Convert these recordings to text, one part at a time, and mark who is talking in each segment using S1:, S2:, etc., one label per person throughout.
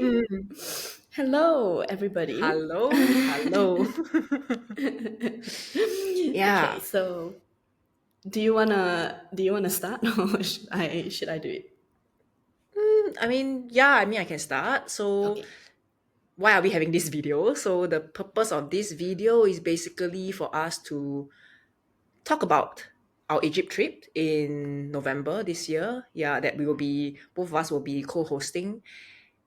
S1: Mm.
S2: Hello, everybody.
S1: Hello.
S2: Okay,
S1: Yeah.
S2: so do you wanna start or should I do it?
S1: I can start. So,
S2: Okay.
S1: why are we having this video? So, the purpose of this video is basically for us to talk about our Egypt trip in November this year. Yeah, that we will be, both of us will be co hosting.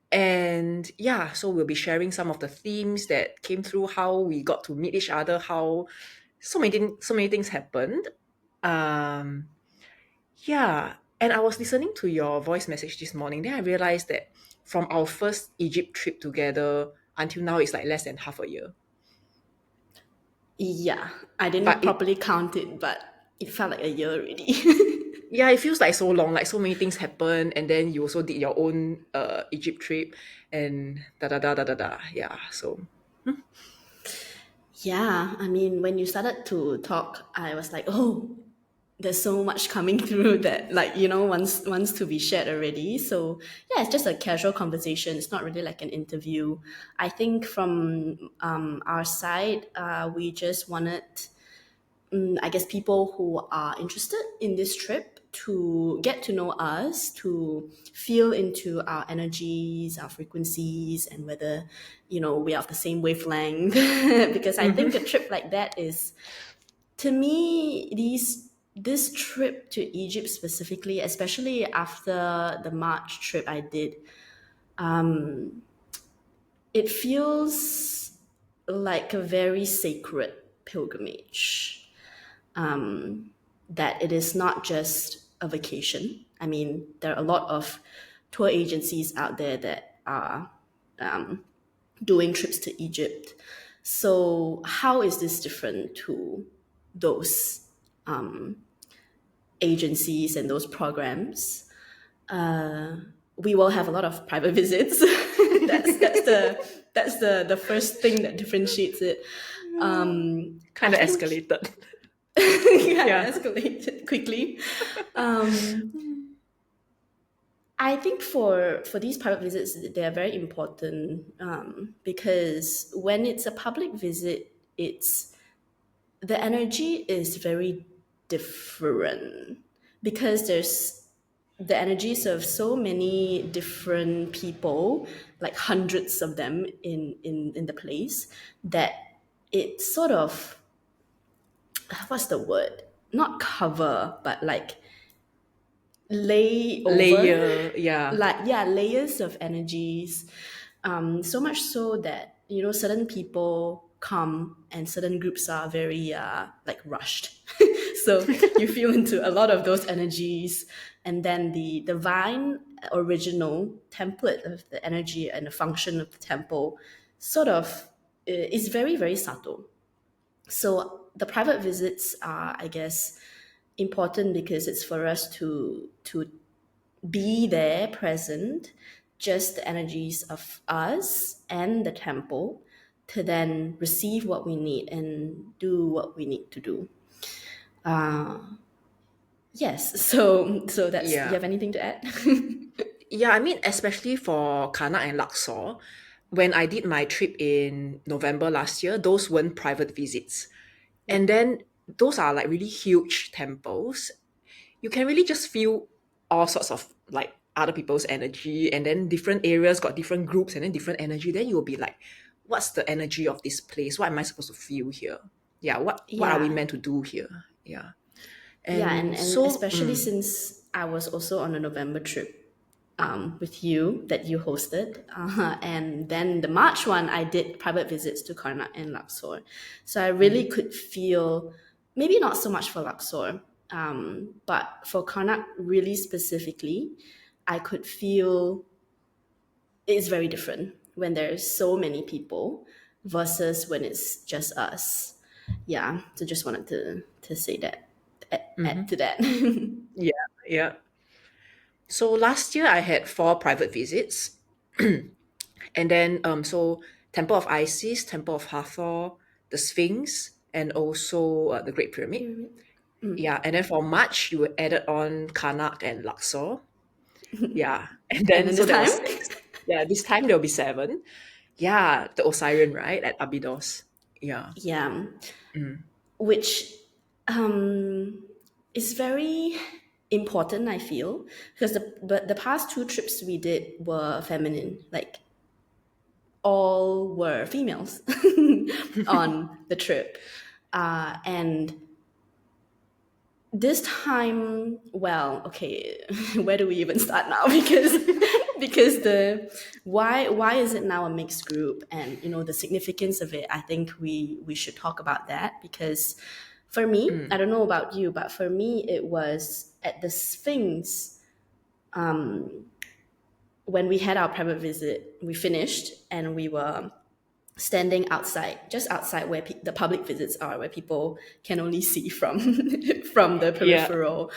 S1: And yeah, so we'll be sharing some of the themes that came through, how we got to meet each other, how so many things happened. Um, Yeah, and I was listening to your voice message this morning. Then I realized that from our first Egypt trip together until now, it's like less than half a year.
S2: Yeah, I didn't
S1: But
S2: properly count it, but it felt like a year already.
S1: it feels like so long. Like so many things happened, and then you also did your own Egypt trip, and da da da da da da. Yeah, so
S2: Yeah, I mean, when you started to talk, I was like, oh, there's so much coming through that, like, wants to be shared already. So yeah, it's just a casual conversation. It's not really like an interview. I think from our side, we just wanted, I guess, people who are interested in this trip to get to know us, to feel into our energies, our frequencies, and whether, we are of the same wavelength. Because I think a
S1: mhm.
S2: trip like that is, to me, this trip to Egypt specifically, especially after the March trip I did, it feels like a very sacred pilgrimage. That it is not just a vacation. I mean, there are a lot of tour agencies out there that are doing trips to Egypt. So, how is this different to those agencies and those programs? We will have a lot of private visits. That's the first thing that differentiates it. I
S1: Kind of
S2: think
S1: escalated.
S2: kind of
S1: Yeah.
S2: escalated quickly. Um, I think for these private visits, they are very important, because when it's a public visit, it's the energy is very different because there's the energies of so many different people, like hundreds of them in the place, that it sort of, what's the word? Not cover, but like lay over,
S1: Layer. Yeah.
S2: like, yeah, layers of energies, so much so that certain people come and certain groups are very like rushed. So you feel into a lot of those energies, and then the divine original template of the energy and the function of the temple sort of is very, very subtle. So the private visits are, I guess, important because it's for us to be there present, just the energies of us and the temple, to then receive what we need and do what we need to do. Yes. So that's, you
S1: Yeah.
S2: have anything to add?
S1: Yeah, I mean, especially for Karnak and Luxor, when I did my trip in November last year, those weren't private visits. And
S2: Yep.
S1: then those are like really huge temples. You can really just feel all sorts of like other people's energy, and then different areas got different groups and then different energy. Then you'll be like, what's the energy of this place? What am I supposed to feel here? Yeah, what are we
S2: Yeah.
S1: meant to do here? Yeah.
S2: Yeah, and,
S1: And
S2: and
S1: so
S2: especially since I was also on a November trip with you that you hosted. And then the March one, I did private visits to Karnak and Luxor. So I really
S1: mhm.
S2: could feel, maybe not so much for Luxor, but for Karnak really specifically, I could feel it's very different when there's so many people versus when it's just us. Yeah, so just wanted to say that, add to that.
S1: Yeah, yeah. So last year I had four private visits. And then so Temple of Isis, Temple of Hathor, the Sphinx, and also the Great Pyramid.
S2: Pyramid.
S1: Yeah, and then for March you added on Karnak and Luxor. Yeah, and
S2: And
S1: then
S2: then
S1: so
S2: this
S1: that was
S2: time,
S1: six. Yeah, this time there'll be 7. Yeah, the Osirian, right? At Abydos. Yeah.
S2: Yeah,
S1: Mm.
S2: which is very important, I feel, because the past 2 trips we did were feminine, like all were females on the trip. And this time, well, okay, where do we even start now? Because the why is it now a mixed group, and the significance of it. I think we should talk about that, because for me, I don't know about you, but for me it was at the Sphinx. When we had our private visit, we finished and we were standing outside, just outside where the public visits are, where people can only see from from the
S1: Yeah.
S2: peripheral.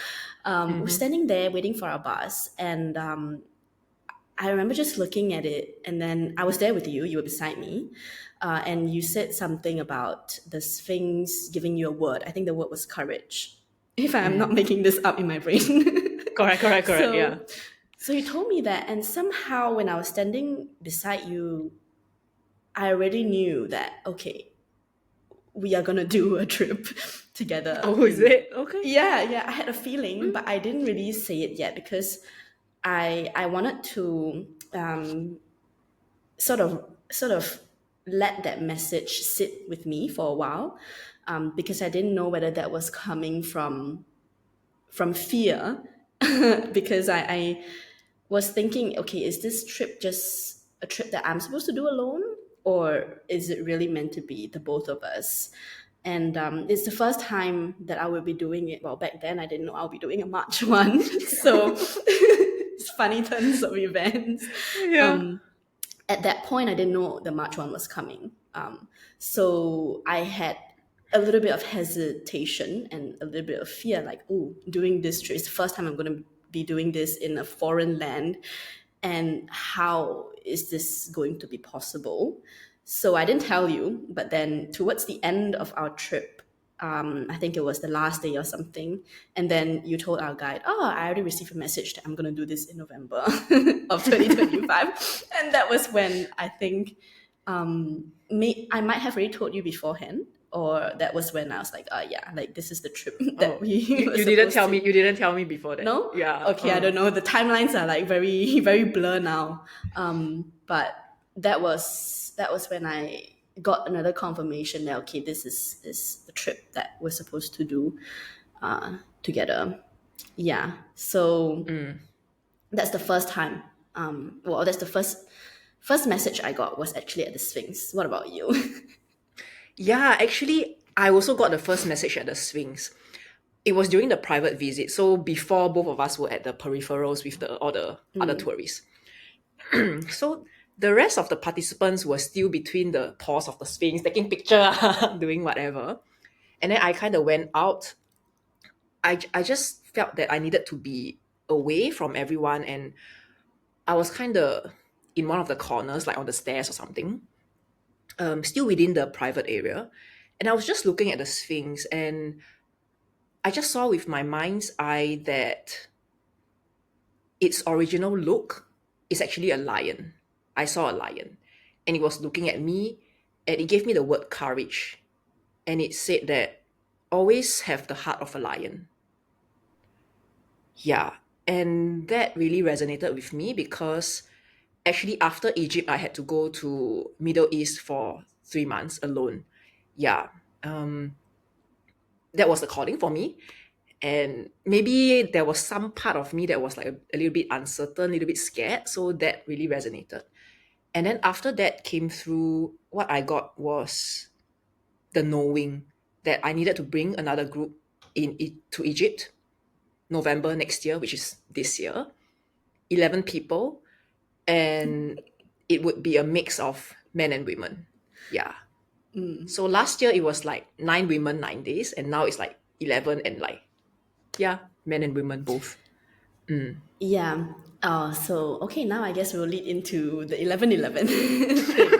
S2: We're
S1: Mm-hmm.
S2: standing there waiting for our bus, and I remember just looking at it, and then I was there with you. You were beside me, and you said something about the Sphinx giving you a word. I think the word was courage, if I'm not making this up in my brain.
S1: Correct. Yeah.
S2: so, so you told me that, and somehow when I was standing beside you, I already knew that, okay, we are gonna do a trip together.
S1: Oh, is it? Okay.
S2: Yeah, I had a feeling, but I didn't really say it yet, because I wanted to sort of let that message sit with me for a while, because I didn't know whether that was coming from fear, because I was thinking, okay, is this trip just a trip that I'm supposed to do alone? Or is it really meant to be the both of us? And it's the first time that I will be doing it. Well, back then I didn't know I'll be doing a March one. So it's funny turns of events.
S1: Yeah.
S2: At that point, I didn't know the March one was coming. So I had a little bit of hesitation and a little bit of fear, like, oh, doing this trip. It's the first time I'm going to be doing this in a foreign land. And how is this going to be possible? So I didn't tell you, but then towards the end of our trip, I think it was the last day or something, and then you told our guide, oh, I already received a message that I'm going to do this in November of 2025. And that was when I think I might have already told you beforehand, or that was when I was like, yeah, like this is the trip that
S1: Oh,
S2: we were
S1: you didn't
S2: supposed
S1: tell
S2: to.
S1: me. You didn't tell me before that.
S2: No?
S1: Yeah.
S2: Okay, I don't know. The timelines are like very, very blur now. But that was when I got another confirmation that, okay, this is the trip that we're supposed to do together. Yeah. So that's the first time. Well, that's the first message I got was actually at the Sphinx. What about you?
S1: Yeah, actually, I also got the first message at the Sphinx. It was during the private visit, so before both of us were at the peripherals with all the other tourists. So the rest of the participants were still between the paws of the Sphinx, taking picture, doing whatever. And then I kind of went out. I just felt that I needed to be away from everyone, and I was kind of in one of the corners, like on the stairs or something, still within the private area. And I was just looking at the Sphinx, and I just saw with my mind's eye that its original look is actually a lion. I saw a lion, and it was looking at me, and it gave me the word courage. And it said that always have the heart of a lion. Yeah. And that really resonated with me because actually after Egypt, I had to go to Middle East for 3 months alone. Yeah. That was the calling for me. And maybe there was some part of me that was like a little bit uncertain, a little bit scared. So that really resonated. And then after that came through, what I got was the knowing that I needed to bring another group to Egypt, November next year, which is this year, 11 people, and it would be a mix of men and women. Yeah. So last year it was like 9 women, 9 days, and now it's like 11 and like, yeah, men and women both.
S2: Yeah. So okay, now I guess we'll lead into the 11/11 thing.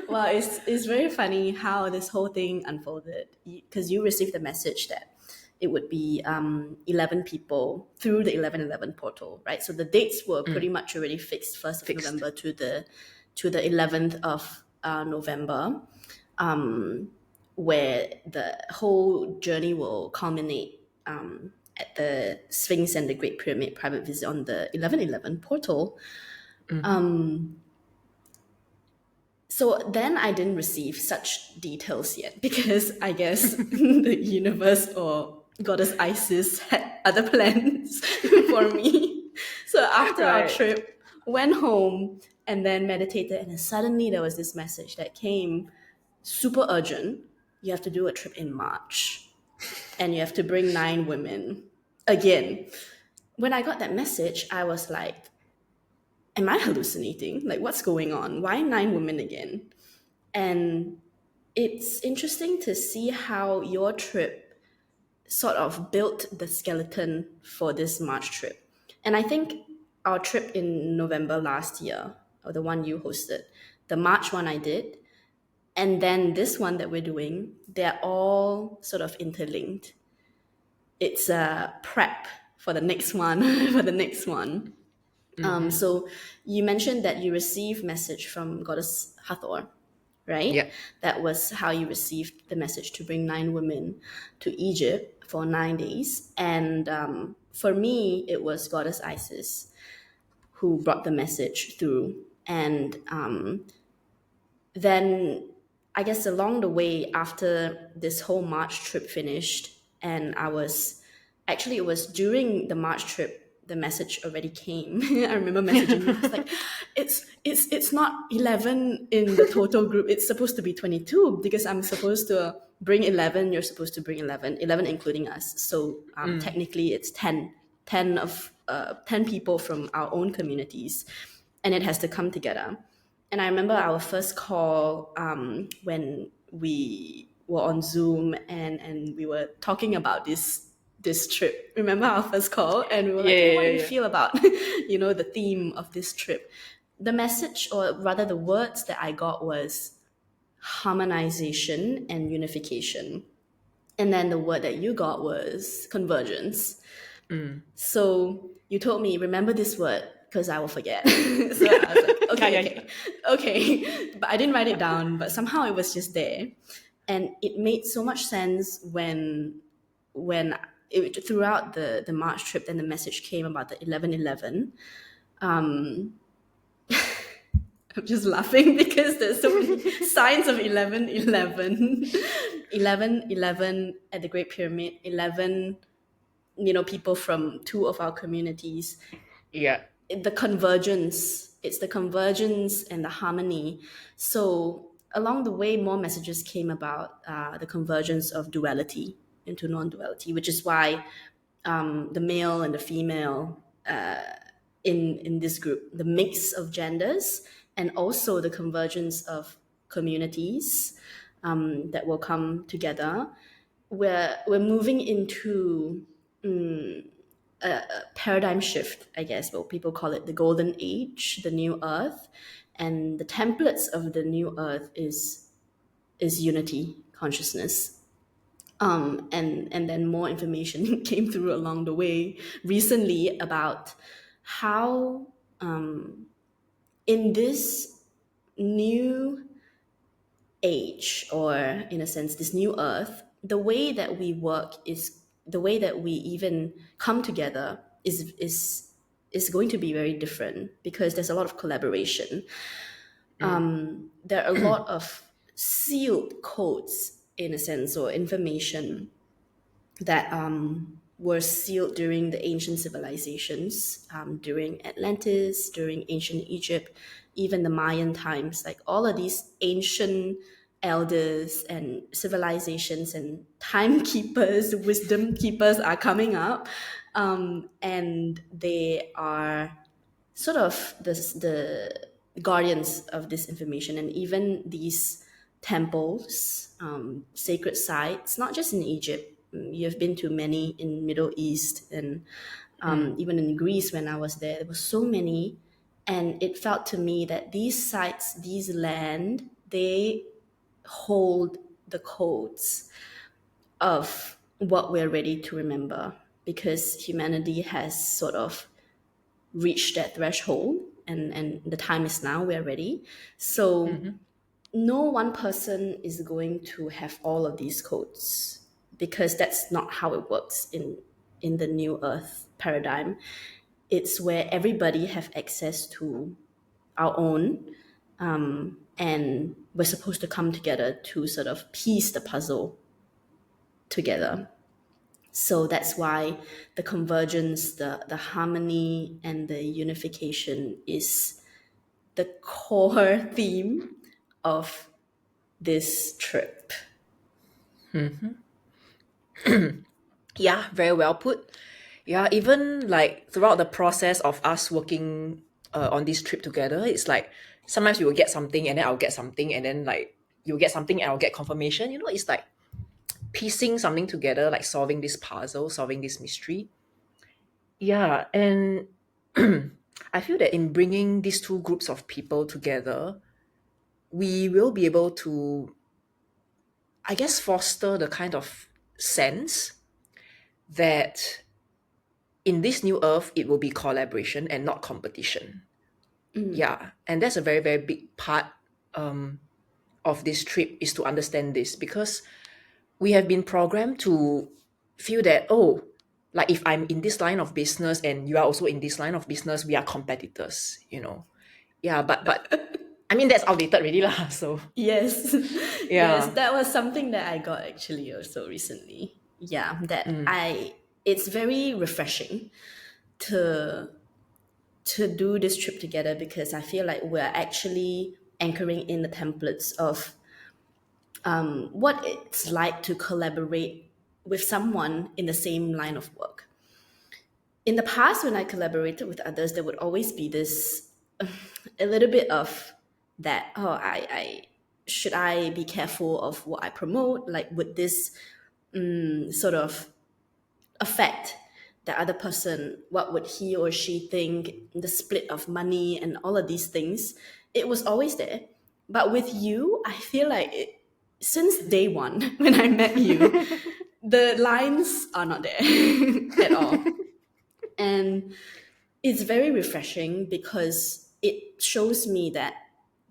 S2: Well, it's very funny how this whole thing unfolded, because you received the message that it would be 11 people through the 1111 portal, right? So the dates were pretty much already fixed, 1st of
S1: Fixed.
S2: November to the 11th of November, where the whole journey will culminate at the Sphinx and the Great Pyramid private visit on the 1111 portal. So then I didn't receive such details yet because I guess the universe or goddess Isis had other plans for me. So after our
S1: Right.
S2: trip, went home and then meditated, and then suddenly there was this message that came super urgent. You have to do a trip in March and you have to bring 9 women again. When I got that message, I was like, am I hallucinating? Like, what's going on? Why 9 women again? And it's interesting to see how your trip sort of built the skeleton for this March trip. And I think our trip in November last year, or the one you hosted, the March one I did, and then this one that we're doing, they're all sort of interlinked. It's a prep for the next one, for the next one. So you mentioned that you received message from Goddess Hathor, right?
S1: Yeah.
S2: That was how you received the message to bring 9 women to Egypt for 9 days. And for me, it was Goddess Isis who brought the message through. And then I guess along the way, after this whole March trip finished, and I was actually, it was during the March trip the message already came. I remember messaging you. I was like, it's not 11 in the total group. It's supposed to be 22 because I'm supposed to bring 11. You're supposed to bring 11 including us. So technically, it's 10 of 10 people from our own communities, and it has to come together. And I remember our first call when we were on Zoom and we were talking about this trip. Remember our first call? And we were
S1: Yeah,
S2: like, hey,
S1: yeah,
S2: what do
S1: yeah,
S2: you
S1: yeah.
S2: feel about, the theme of this trip? The message, or rather the words that I got was harmonization and unification. And then the word that you got was convergence. So you told me, remember this word because I will forget. So I was like,
S1: Yeah,
S2: okay,
S1: yeah, yeah.
S2: okay. But I didn't write it down, but somehow it was just there. And it made so much sense when throughout the March trip, then the message came about the 1111. I'm just laughing because there's so many signs of 1111. 1111 at the Great Pyramid, 11 people from 2 of our communities.
S1: Yeah.
S2: It's the convergence and the harmony. So along the way, more messages came about the convergence of duality into non-duality, which is why the male and the female in this group, the mix of genders, and also the convergence of communities that will come together. We're moving into a paradigm shift, I guess. Well, people call it the golden age, the new earth, and the templates of the new earth is unity consciousness. And then more information came through along the way recently about how in this new age, or in a sense this new earth, the way that we work is the way that we even come together is going to be very different because there's a lot of collaboration. There are a lot of sealed codes in a sense, or information that were sealed during the ancient civilizations, during Atlantis, during ancient Egypt, even the Mayan times. Like all of these ancient elders and civilizations and timekeepers, wisdom keepers are coming up, and they are sort of the guardians of this information. And even these temples, sacred sites, not just in Egypt. You've been to many in Middle East, and even in Greece when I was there were so many. And it felt to me that these sites, these land, they hold the codes of what we're ready to remember, because humanity has sort of reached that threshold, and the time is now, we're ready. So
S1: Mm-hmm.
S2: no one person is going to have all of these codes, because that's not how it works in the new earth paradigm. It's where everybody have access to our own, and we're supposed to come together to sort of piece the puzzle together. So that's why the convergence, the harmony, and the unification is the core theme of this trip.
S1: Yeah, very well put. Yeah, even like throughout the process of us working on this trip together, it's like sometimes you will get something and then I'll get something and then like you'll get something and I'll get confirmation. You know, it's like piecing something together, like solving this puzzle, solving this mystery. Yeah, and I feel that in bringing these two groups of people together, we will be able to, I guess, foster the kind of sense that in this new earth, it will be collaboration and not competition. Yeah, and that's a very, very big part um, of this trip is to understand this because we have been programmed to feel that, oh, like if I'm in this line of business and you are also in this line of business, we are competitors, you know. Yeah, but I mean that's outdated already lah. So
S2: Yes, yes,
S1: yeah.
S2: that was something that I got actually also recently. Yeah, that
S1: Mm.
S2: I it's very refreshing to do this trip together, because I feel like we're actually anchoring in the templates of what it's like to collaborate with someone in the same line of work. In the past, when I collaborated with others, there would always be this a little bit of that. Oh, I should I be careful of what I promote? Like, would this sort of affect the other person? What would he or she think? The split of money and all of these things. It was always there. But with you, I feel like since day one, when I met you, the lines are not there at all. And it's very refreshing because it shows me that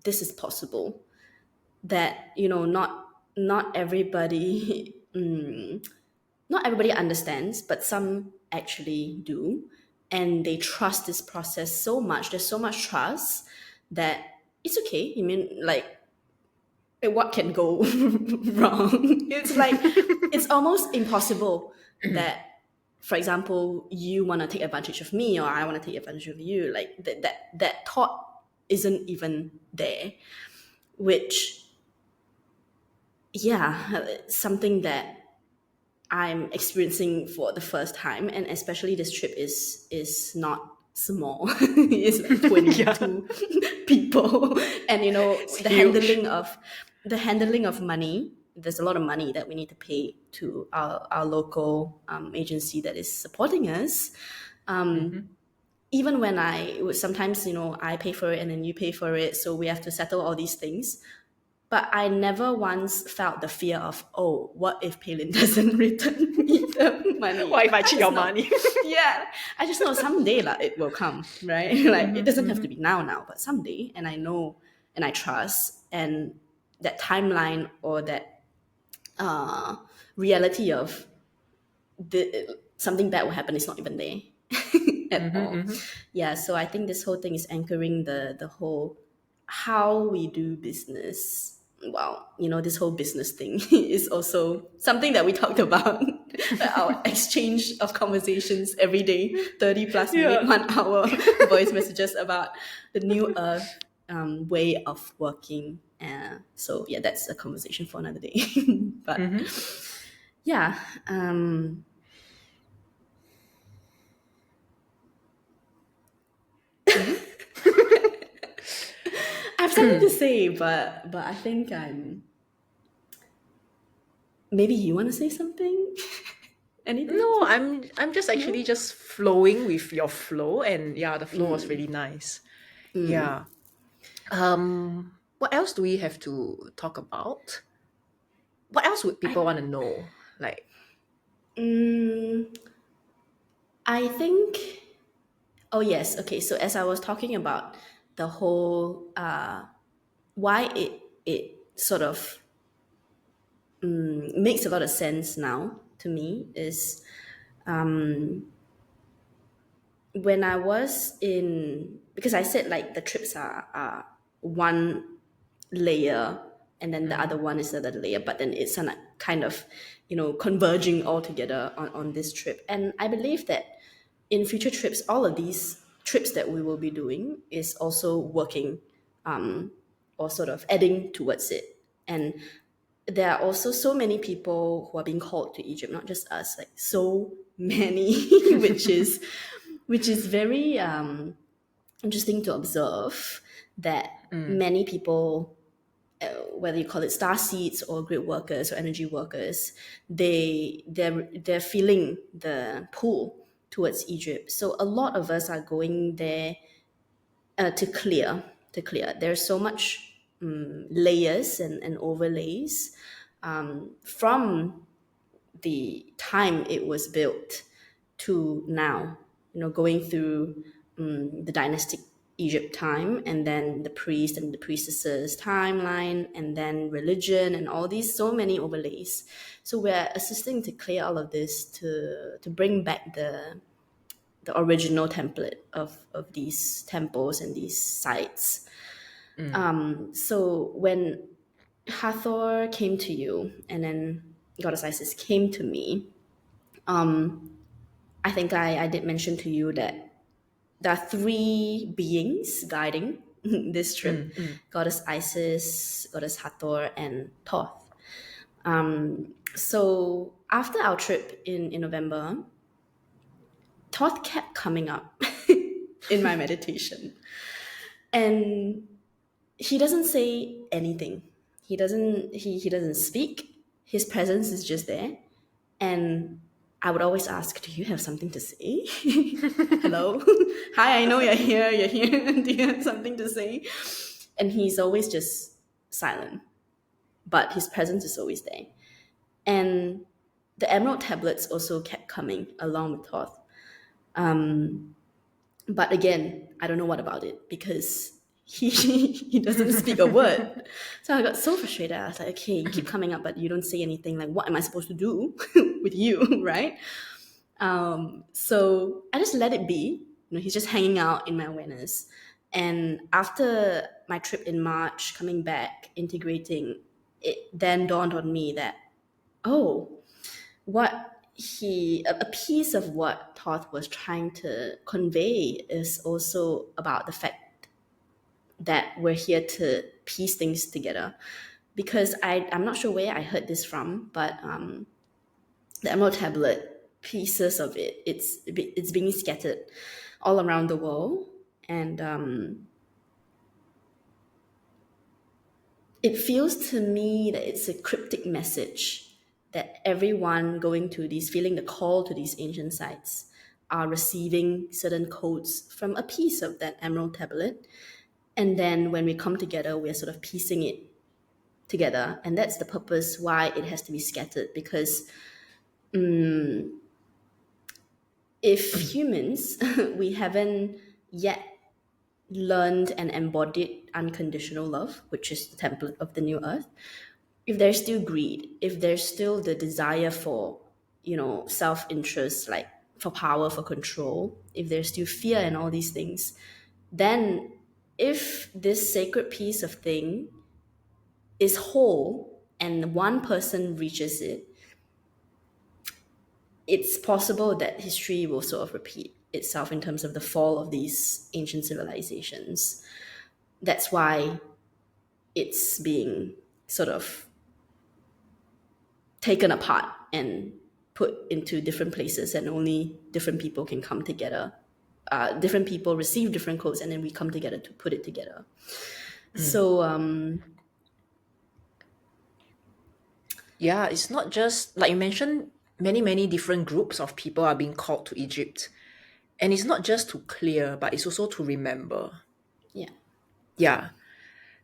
S2: this is possible. That, not everybody not everybody understands, but some actually do. And they trust this process so much. There's so much trust that it's okay. I mean, like, what can go wrong? It's like, it's almost impossible that, for example, you want to take advantage of me or I want to take advantage of you. Like, that thought isn't even there, which, yeah, something that I'm experiencing for the first time, and especially this trip is not small. It's like
S1: Yeah,
S2: 22 people, and
S1: it's
S2: the
S1: huge.
S2: handling of money. There's a lot of money that we need to pay to our local agency that is supporting us.
S1: Mm-hmm.
S2: Even when I would sometimes, I pay for it and then you pay for it, so we have to settle all these things. But I never once felt the fear of, oh, what if Palin doesn't return me the money?
S1: What if I
S2: I
S1: cheat
S2: just
S1: your
S2: know,
S1: money?
S2: yeah, I just know someday like, it will come, right? Like, it
S1: Mm-hmm,
S2: doesn't have
S1: mm-hmm.
S2: to be now, but someday. And I know and I trust. And that timeline, or that uh, reality of something bad will happen is not even there at
S1: Mm-hmm,
S2: all.
S1: mm-hmm.
S2: Yeah, so I think this whole thing is anchoring the whole how we do business. Well, this whole business thing is also something that we talked about. Our exchange of conversations every day, 30 plus minute,
S1: Yeah.
S2: 1 hour voice messages about the new earth way of working. So yeah, that's a conversation for another day. But
S1: Mm-hmm.
S2: yeah, um,
S1: Mm-hmm.
S2: I have something to say, but I think maybe you want to say something. Anything?
S1: No, I'm just actually
S2: No.
S1: just flowing with your flow, and yeah, the flow was really nice. Yeah. What else do we have to talk about? What else would
S2: I
S1: people want to know? Like,
S2: Mm, I think. Oh yes. Okay. So as I was talking about the whole why it sort of makes a lot of sense now to me is when I was in, because I said like the trips are one layer and then the other one is the other layer, but then it's a kind of, converging all together on this trip. And I believe that in future trips, all of these trips that we will be doing is also working or sort of adding towards it. And there are also so many people who are being called to Egypt, not just us, like so many, which is very interesting to observe that many people, whether you call it star seeds or grid workers or energy workers, they're feeling the pull towards Egypt. So a lot of us are going there to clear. There's so much layers and overlays from the time it was built to now, going through the dynastic Egypt time, and then the priest and the priestesses timeline, and then religion, and all these so many overlays. So we're assisting to clear all of this to bring back the original template of these temples and these sites. So when Hathor came to you, and then Goddess Isis came to me, I think I did mention to you that there are three beings guiding this trip: Goddess Isis, Goddess Hathor, and Thoth. So after our trip in November, Thoth kept coming up in my meditation. And he doesn't say anything. He doesn't speak. His presence is just there. And I would always ask, do you have something to say? Hello? Hi, I know you're here. You're here. Do you have something to say? And he's always just silent. But his presence is always there. And the emerald tablets also kept coming along with Thoth. But again, I don't know what about it because he doesn't speak a word. So I got so frustrated. I was like, okay, you keep coming up, but you don't say anything. Like, what am I supposed to do with you, right? So I just let it be. He's just hanging out in my awareness. And after my trip in March, coming back, integrating, it then dawned on me that, oh, a piece of what Toth was trying to convey is also about the fact that we're here to piece things together. Because I'm not sure where I heard this from, but the Emerald Tablet, pieces of it's being scattered all around the world, and it feels to me that it's a cryptic message that everyone going to these, feeling the call to these ancient sites, are receiving certain codes from a piece of that Emerald Tablet. And then when we come together, we're sort of piecing it together. And that's the purpose why it has to be scattered. Because if humans, we haven't yet learned and embodied unconditional love, which is the template of the new earth, if there's still greed, if there's still the desire for, self-interest, like for power, for control, if there's still fear and all these things, then if this sacred piece of thing is whole and one person reaches it, it's possible that history will sort of repeat itself in terms of the fall of these ancient civilizations. That's why it's being sort of taken apart and put into different places, and only different people can come together. Different people receive different codes, and then we come together to put it together. So
S1: Yeah, it's not just like you mentioned, many different groups of people are being called to Egypt. And it's not just to clear, but it's also to remember.
S2: yeah,
S1: Yeah,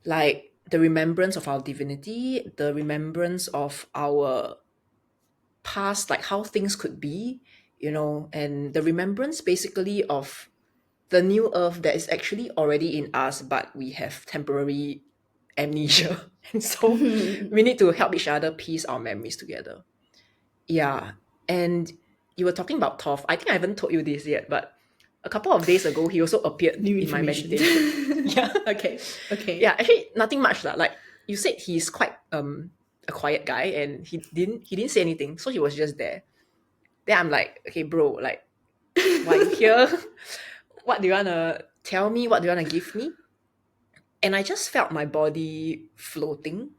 S1: like the remembrance of our divinity, the remembrance of our past, like how things could be, and the remembrance basically of the new earth that is actually already in us, but we have temporary amnesia. And so we need to help each other piece our memories together. Yeah. And you were talking about Toph. I think I haven't told you this yet, but a couple of days ago, he also appeared
S2: New
S1: in my
S2: information.
S1: meditation. Yeah.
S2: Okay.
S1: Yeah, actually nothing much lah. Like you said, he's quite a quiet guy and he didn't say anything. So he was just there. Then I'm like, okay, bro, like why are you here? What do you wanna tell me? What do you wanna give me? And I just felt my body floating.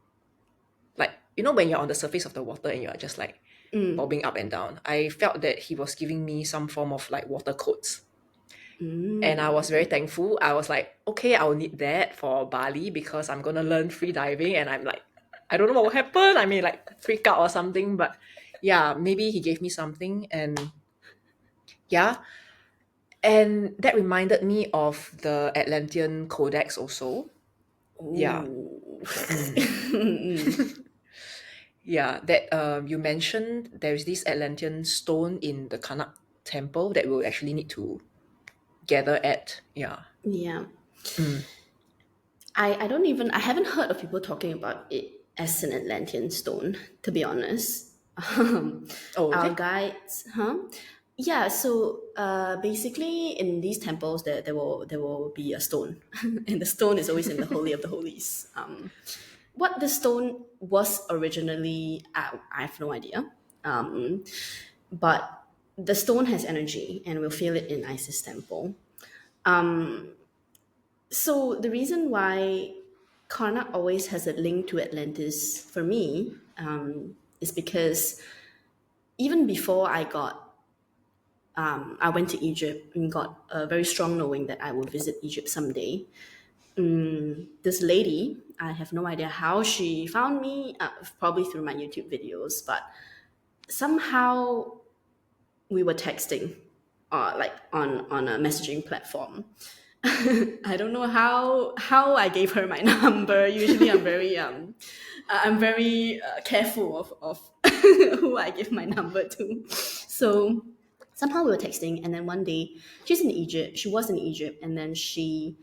S1: Like, when you're on the surface of the water and you're just like bobbing up and down. I felt that he was giving me some form of like water codes. And I was very thankful. I was like, okay, I'll need that for Bali because I'm gonna learn free diving. And I'm like, I don't know what will happen. I may like freak out or something, but yeah, maybe he gave me something. And yeah, and that reminded me of the Atlantean Codex also. Yeah.
S2: Ooh.
S1: Yeah, that you mentioned there is this Atlantean stone in the Karnak temple that we'll actually need to gather at. Yeah.
S2: Yeah.
S1: Mm.
S2: I haven't heard of people talking about it as an Atlantean stone, to be honest.
S1: Oh,
S2: Our
S1: okay.
S2: guides, huh? Yeah, so basically in these temples there will be a stone. And the stone is always in the Holy of the Holies. What the stone was originally, I have no idea. But the stone has energy and we'll feel it in Isis temple. So the reason why Karnak always has a link to Atlantis for me is because even before I went to Egypt and got a very strong knowing that I will visit Egypt someday. This lady, I have no idea how she found me, probably through my YouTube videos, but somehow we were texting, like on a messaging platform. I don't know how I gave her my number. Usually, I'm very careful of who I give my number to. So somehow we were texting, and then one day she's in Egypt. She was in Egypt, and then she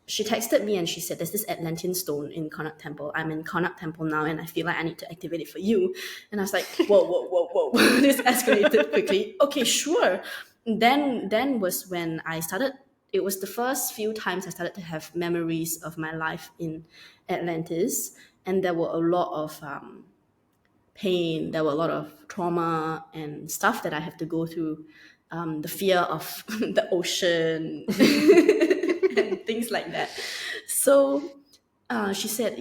S2: texted me and she said, "There's this Atlantean stone in Karnak Temple. I'm in Karnak Temple now, and I feel like I need to activate it for you." And I was like, "Whoa, whoa, whoa, whoa!" This escalated quickly. Okay, sure. Then was when I started. It was the first few times I started to have memories of my life in Atlantis, and there were a lot of pain. There were a lot of trauma and stuff that I have to go through. The fear of the ocean and things like that. So she said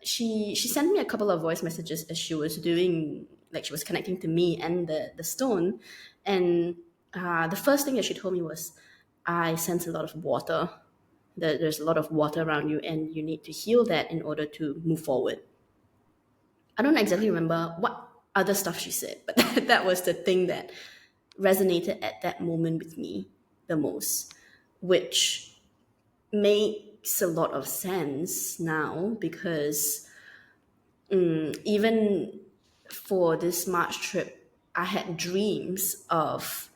S2: she sent me a couple of voice messages as she was doing, like she was connecting to me and the stone, and the first thing that she told me was, "I sense a lot of water. There's a lot of water around you, and you need to heal that in order to move forward." I don't exactly remember what other stuff she said, but that was the thing that resonated at that moment with me the most, which makes a lot of sense now because even for this March trip, I had dreams of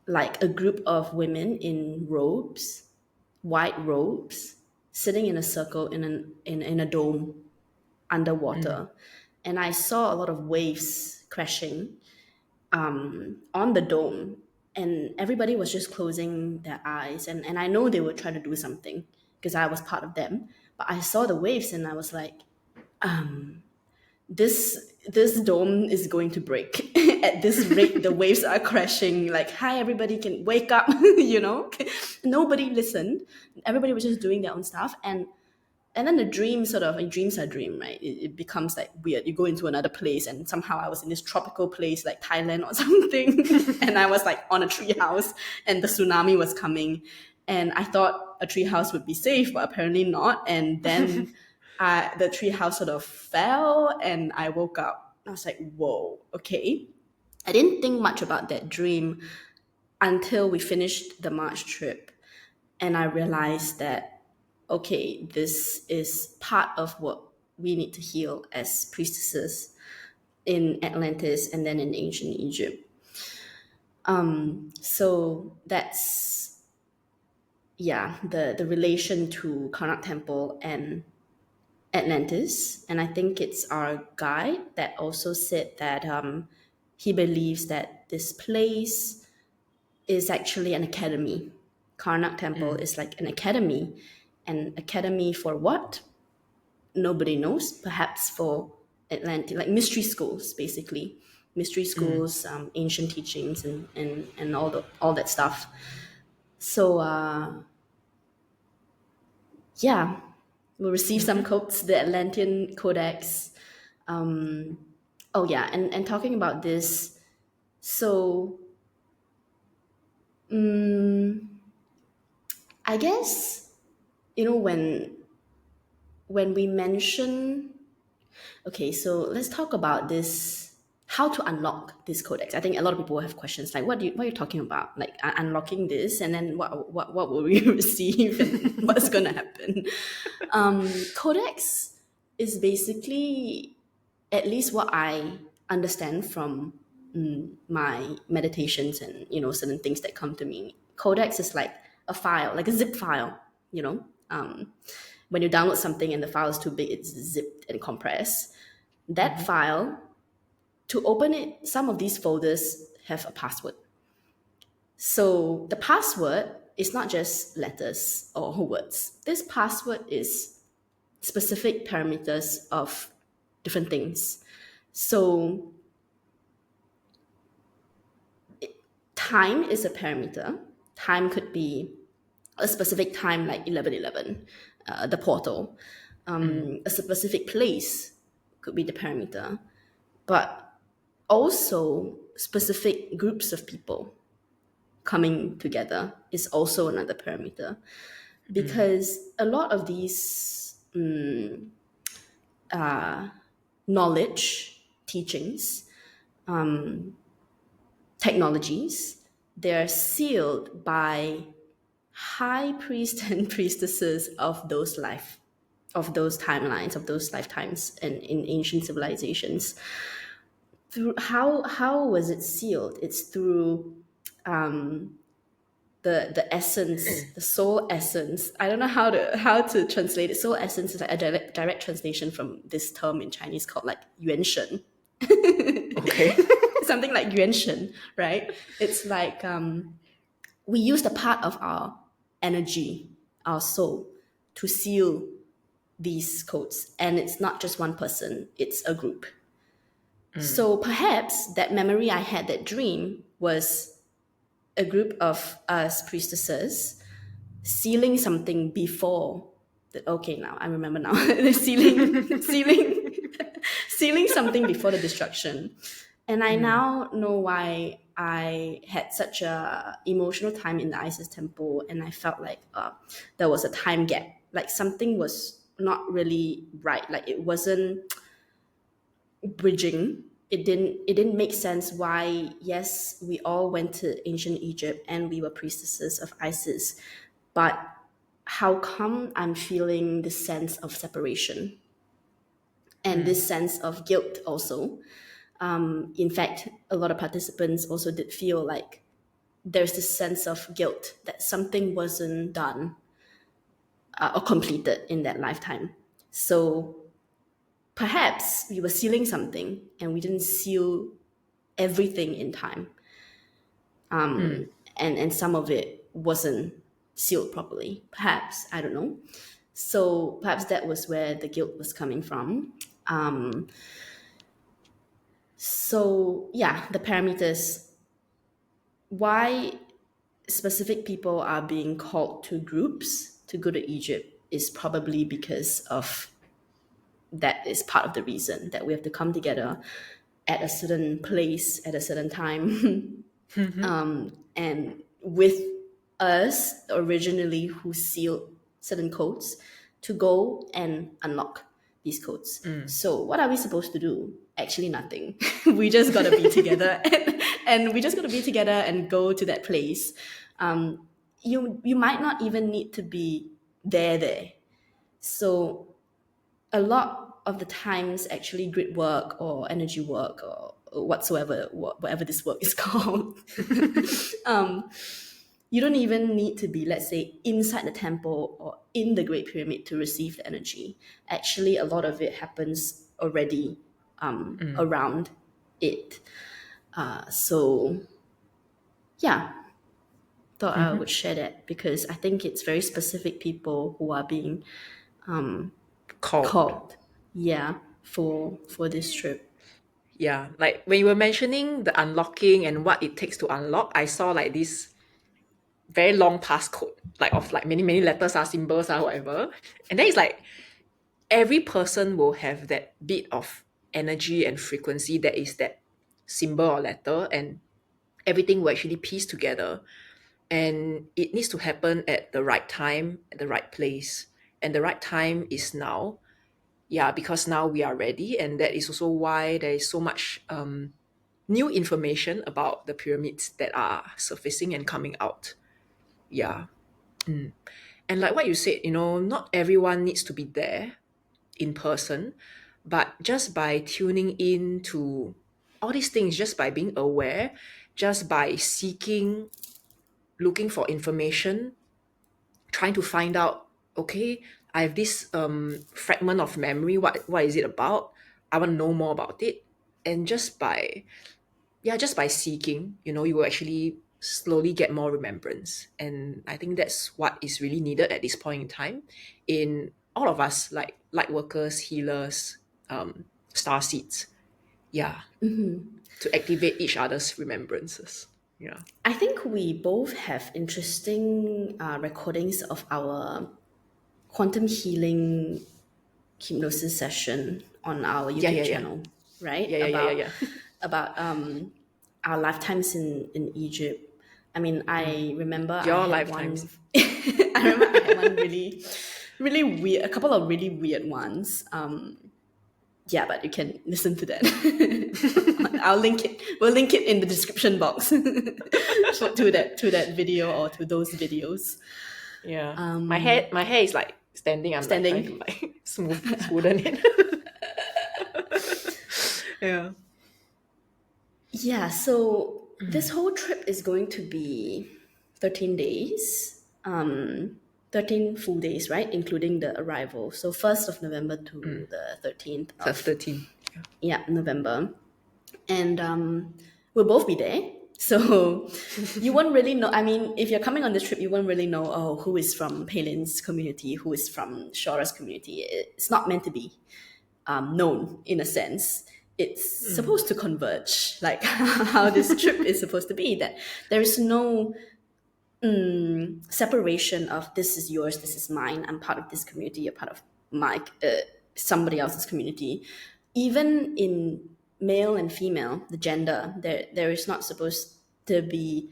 S2: like a group of women in robes, white robes, sitting in a circle in a dome underwater. And I saw a lot of waves crashing on the dome, and everybody was just closing their eyes. And I know they were trying to do something because I was part of them. But I saw the waves and I was like, this dome is going to break at this rate. The waves are crashing. Like, hi, everybody, can wake up. Nobody listened. Everybody was just doing their own stuff, and then the dream sort of, dreams are dream, right? It becomes like weird. You go into another place, and somehow I was in this tropical place like Thailand or something, and I was like on a tree house, and the tsunami was coming, and I thought a tree house would be safe, but apparently not. And then the tree house sort of fell, and I woke up. I was like, whoa, okay. I didn't think much about that dream until we finished the March trip, and I realized that, okay, this is part of what we need to heal as priestesses. in Atlantis and then in ancient Egypt. So that's the relation to Karnak Temple and Atlantis. And I think it's our guide that also said that he believes that this place is actually an academy. Karnak Temple is like an academy. An academy for what? Nobody knows. Perhaps for Atlantic, like mystery schools, basically. Mystery schools, ancient teachings, and all that stuff. So yeah, we'll receive some quotes, the Atlantean Codex. Oh yeah, and talking about this, so I guess when we mention, okay, so let's talk about this. How to unlock this codex? I think a lot of people have questions like, what are you talking about? Like unlocking this, and then what will we receive, and what's gonna happen? Codex is basically, at least what I understand from my meditations and certain things that come to me. Codex is like a file, like a zip file. When you download something and the file is too big, it's zipped and compressed. That file, to open it, some of these folders have a password. So the password is not just letters or words. This password is specific parameters of different things. So time is a parameter. Time could be a specific time like 11:11, the portal. A specific place could be the parameter. But also specific groups of people coming together is also another parameter. Because a lot of these knowledge, teachings, technologies, they're sealed by high priests and priestesses of those timelines, of those lifetimes, and in ancient civilizations. Through how was it sealed? It's through the essence, the soul essence. I don't know how to translate it. Soul essence is like a direct translation from this term in Chinese called like yuan shen.
S1: Okay.
S2: Something like yuan shen, right? It's like we use the part of our energy, our soul, to seal these codes. And it's not just one person, it's a group. So perhaps that memory I had, that dream, was a group of us priestesses sealing something before the, okay, now I remember now. Sealing something before the destruction. And I now know why I had such a emotional time in the Isis temple, and I felt like there was a time gap. Like something was not really right. Like it wasn't bridging. It didn't make sense why, yes, we all went to ancient Egypt and we were priestesses of Isis, but how come I'm feeling this sense of separation and this sense of guilt also? In fact, a lot of participants also did feel like there's this sense of guilt that something wasn't done or completed in that lifetime. So perhaps we were sealing something and we didn't seal everything in time. And some of it wasn't sealed properly. Perhaps, I don't know. So perhaps that was where the guilt was coming from. So yeah, the parameters, why specific people are being called to groups to go to Egypt is probably because of that. Is part of the reason that we have to come together at a certain place at a certain time. And with us originally who sealed certain codes to go and unlock these codes. So what are we supposed to do? Actually nothing. We just gotta be together and we just gotta be together and go to that place. You might not even need to be there. So a lot of the times, actually, grid work or energy work or whatsoever, whatever this work is called, you don't even need to be, let's say, inside the temple or in the Great Pyramid to receive the energy. Actually, a lot of it happens already around it. So, yeah, thought I would share that because I think it's very specific people who are being
S1: Called.
S2: called, yeah, for this trip.
S1: Yeah, like when you were mentioning the unlocking and what it takes to unlock, I saw like this very long passcode, like of like many, many letters or symbols or whatever. And then it's like every person will have that bit of energy and frequency that is that symbol or letter, and everything will actually piece together. And it needs to happen at the right time, at the right place. And the right time is now. Yeah, because now we are ready. And that is also why there is so much new information about the pyramids that are surfacing and coming out. Yeah. And like what you said, not everyone needs to be there in person, but just by tuning in to all these things, just by being aware, just by seeking, looking for information, trying to find out, okay, I have this fragment of memory, what is it about? I want to know more about it. And just by seeking, you will actually slowly get more remembrance. And I think that's what is really needed at this point in time in all of us, like light workers, healers, star seeds. Yeah. To activate each other's remembrances. Yeah.
S2: I think we both have interesting recordings of our quantum healing hypnosis session on our
S1: Yeah,
S2: YouTube
S1: yeah, yeah.
S2: channel, right?
S1: Yeah, yeah, yeah, yeah, yeah.
S2: About our lifetimes in Egypt. I mean, I remember
S1: Your
S2: I had
S1: lifetimes.
S2: one. I remember I had one really, really weird. A couple of really weird ones. Yeah, but you can listen to that. I'll link it. We'll link it in the description box to that video or to those videos.
S1: Yeah. My hair is like standing. I'm like trying to
S2: Standing.
S1: like smoothen it. Yeah.
S2: Yeah, so this whole trip is going to be 13 days, 13 full days, right? Including the arrival. So 1st of November to the 13th
S1: So
S2: of,
S1: 13.
S2: November. And we'll both be there. So you won't really know. I mean, if you're coming on this trip, you won't really know, who is from Palin's community, who is from Shora's community. It's not meant to be known in a sense. It's supposed to converge, like how this trip is supposed to be, that there is no separation of this is yours, this is mine, I'm part of this community, you're part of my somebody else's community. Even in male and female, the gender, there is not supposed to be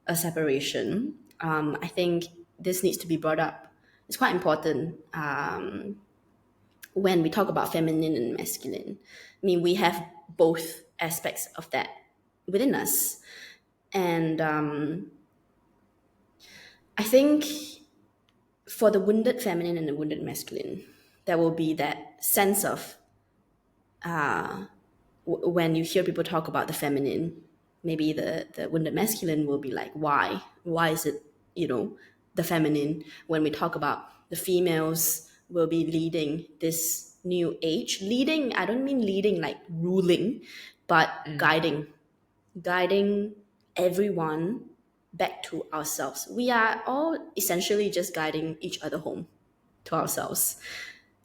S2: a separation. I think this needs to be brought up. It's quite important when we talk about feminine and masculine. I mean, we have both aspects of that within us. And I think for the wounded feminine and the wounded masculine, there will be that sense of when you hear people talk about the feminine, maybe the wounded masculine will be like, why? Why is it, the feminine? When we talk about the females will be leading this new age. Leading, I don't mean leading like ruling, but guiding everyone back to ourselves. We are all essentially just guiding each other home to ourselves.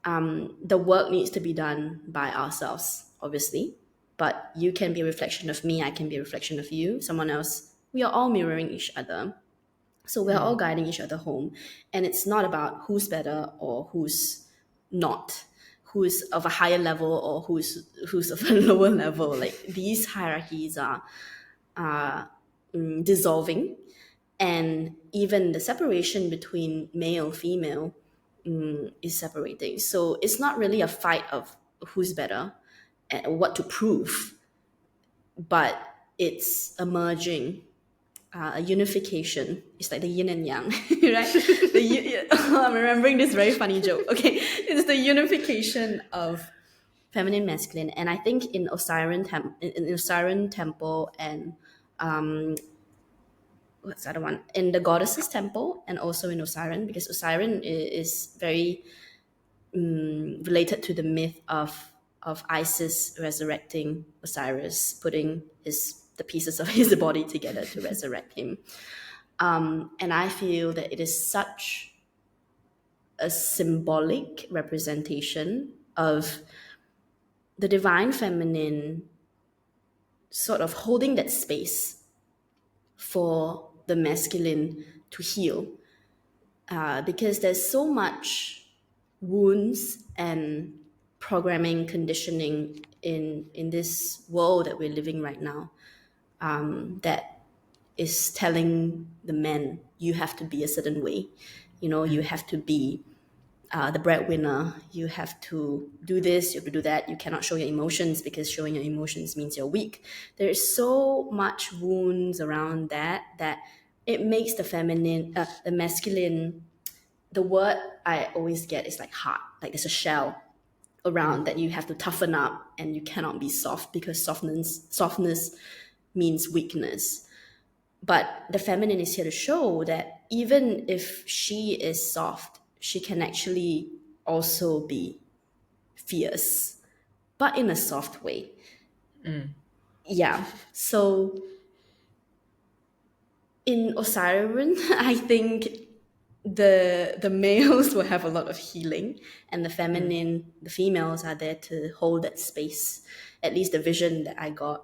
S2: The work needs to be done by ourselves, obviously, but you can be a reflection of me, I can be a reflection of you, someone else. We are all mirroring each other. So we're all guiding each other home. And it's not about who's better or who's not, who's of a higher level or who's of a lower level. Like, these hierarchies are dissolving, and even the separation between male female is separating. So it's not really a fight of who's better and what to prove, but it's a merging, a unification. It's like the yin and yang, right? I'm remembering this very funny joke. Okay, it's the unification of feminine, masculine, and I think in Osiris temple and what's the other one, in the goddesses temple, and also in Osiris, because Osiris is very related to the myth of Isis resurrecting Osiris, putting the pieces of his body together to resurrect him. And I feel that it is such a symbolic representation of the divine feminine sort of holding that space for the masculine to heal. Because there's so much wounds and programming, conditioning in this world that we're living right now, that is telling the men, you have to be a certain way. You have to be the breadwinner. You have to do this, you have to do that. You cannot show your emotions because showing your emotions means you're weak. There is so much wounds around that it makes the masculine, the word I always get is like hard, like there's a shell around that you have to toughen up, and you cannot be soft because softness means weakness. But the feminine is here to show that even if she is soft, she can actually also be fierce, but in a soft way. Yeah. So in Osiris, I think the males will have a lot of healing, and the feminine, the females are there to hold that space. At least the vision that I got,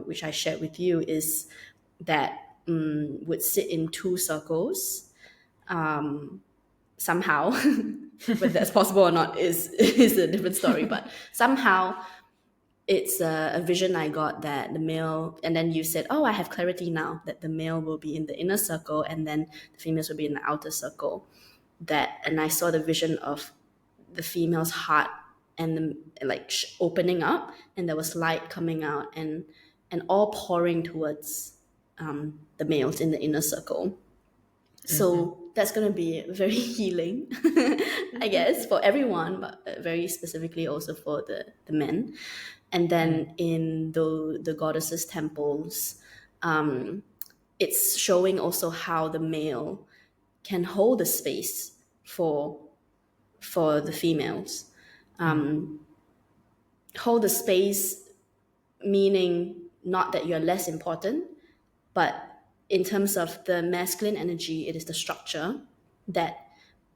S2: which I shared with you, is that would sit in two circles somehow. Whether that's possible or not is a different story, but somehow it's a vision I got, that the male, and then you said, oh, I have clarity now, that the male will be in the inner circle and then the females will be in the outer circle. And I saw the vision of the female's heart and opening up, and there was light coming out and all pouring towards the males in the inner circle. So that's going to be very healing, I guess, for everyone, but very specifically also for the men. And then in the goddesses' temples, it's showing also how the male can hold the space for the females. Hold the space, meaning not that you're less important, but in terms of the masculine energy, it is the structure that